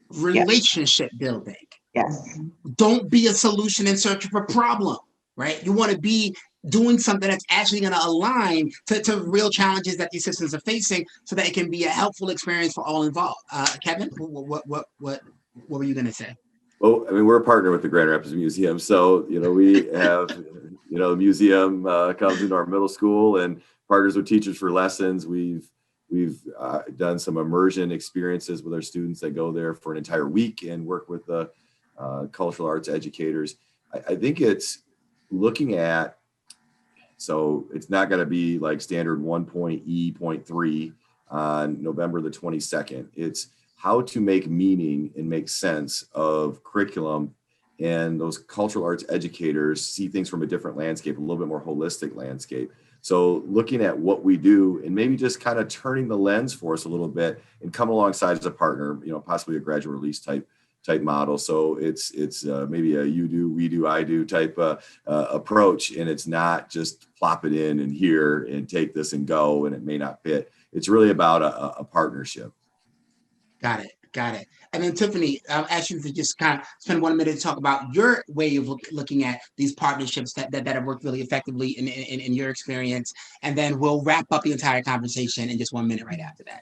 relationship building. Yes. Don't be a solution in search of a problem, right? You want to be doing something that's actually going to align to real challenges that these systems are facing so that it can be a helpful experience for all involved. Kevin, what were you going to say? Well, I mean, we're a partner with the Grand Rapids Museum. So, you know, we have, you know, the museum comes into our middle school and partners with teachers for lessons. We've done some immersion experiences with our students that go there for an entire week and work with the cultural arts educators. I think it's looking at, so it's not going to be like standard 1.E.3 on November the 22nd. It's how to make meaning and make sense of curriculum, and those cultural arts educators see things from a different landscape, a little bit more holistic landscape. So looking at what we do and maybe just kind of turning the lens for us a little bit and come alongside as a partner, you know, possibly a graduate release type model. So it's maybe a you do, we do, I do type approach. And it's not just plop it in and here and take this and go, and it may not fit. It's really about a partnership. Got it. And then Tiffany, I'll ask you to just kind of spend 1 minute to talk about your way of looking at these partnerships that have worked really effectively in your experience. And then we'll wrap up the entire conversation in just 1 minute right after that.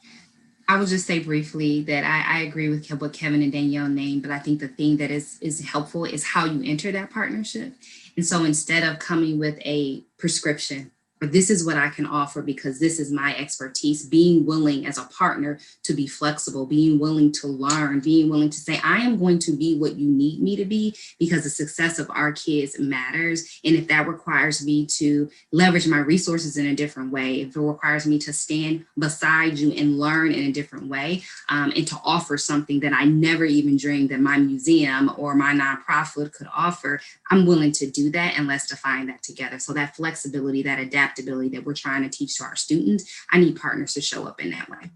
I would just say briefly that I agree with what Kevin and Danielle named, but I think the thing that is helpful is how you enter that partnership. And so instead of coming with a prescription, or this is what I can offer because this is my expertise, being willing as a partner to be flexible, being willing to learn, being willing to say, I am going to be what you need me to be because the success of our kids matters. And if that requires me to leverage my resources in a different way, if it requires me to stand beside you and learn in a different way, and to offer something that I never even dreamed that my museum or my nonprofit could offer, I'm willing to do that, and let's define that together. So that flexibility, that adaptability that we're trying to teach to our students, I need partners to show up in that way.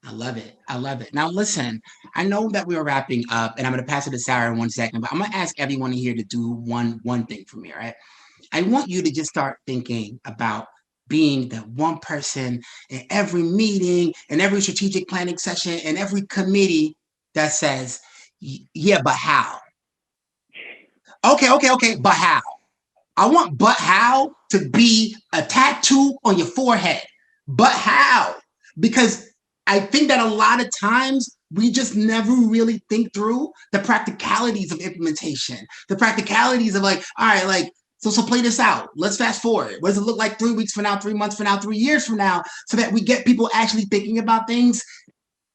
I love it. Now, listen, I know that we're wrapping up, and I'm going to pass it to Sarah in 1 second, but I'm going to ask everyone here to do one thing for me, all right? I want you to just start thinking about being the one person in every meeting, in every strategic planning session, in every committee that says, yeah, but how? Okay, but how? I want but how to be a tattoo on your forehead. But how? Because I think that a lot of times we just never really think through the practicalities of implementation, the practicalities of like, all right, like, so play this out. Let's fast forward. What does it look like 3 weeks from now, 3 months from now, 3 years from now, so that we get people actually thinking about things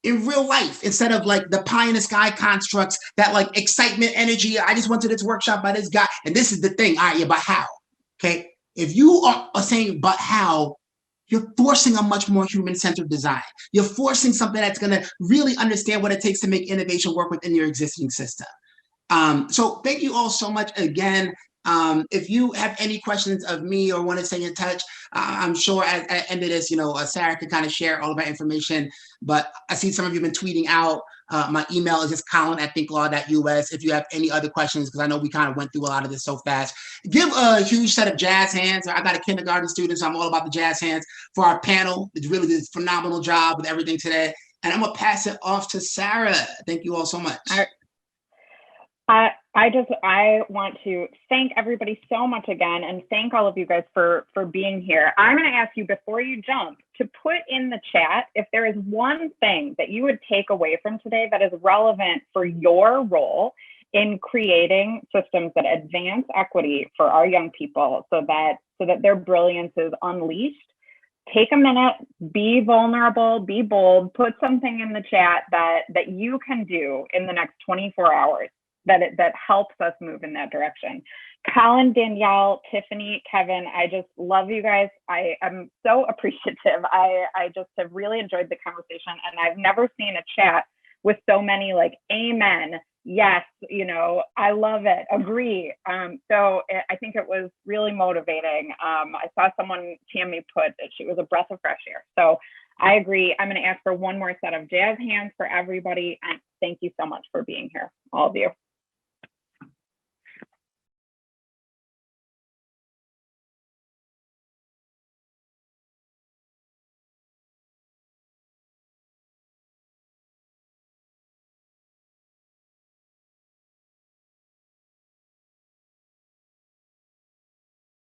in real life instead of like the pie in the sky constructs, that like excitement, energy. I just went to this workshop by this guy, and this is the thing. All right, yeah, but how? Okay. If you are saying but how, you're forcing a much more human-centered design. You're forcing something that's going to really understand what it takes to make innovation work within your existing system. So thank you all so much again. If you have any questions of me or want to stay in touch, I'm sure at the end of this, Sarah can kind of share all of our information, but I see some of you have been tweeting out My email is just colin@thinklaw.us. If you have any other questions, because I know we kind of went through a lot of this so fast. Give a huge set of jazz hands. I got a kindergarten student, so I'm all about the jazz hands for our panel. It's really did a phenomenal job with everything today. And I'm going to pass it off to Sarah. Thank you all so much. I want to thank everybody so much again, and thank all of you guys for being here. I'm going to ask you, before you jump, to put in the chat if there is one thing that you would take away from today that is relevant for your role in creating systems that advance equity for our young people, so that their brilliance is unleashed. Take a minute, be vulnerable, be bold, put something in the chat that you can do in the next 24 hours that helps us move in that direction. Colin, Danielle, Tiffany, Kevin, I just love you guys. I am so appreciative. I just have really enjoyed the conversation, and I've never seen a chat with so many like amen, yes, I love it, agree. So I think it was really motivating. I saw someone, Tammy, put it, she was a breath of fresh air. So I agree. I'm going to ask for one more set of jazz hands for everybody. And thank you so much for being here, all of you.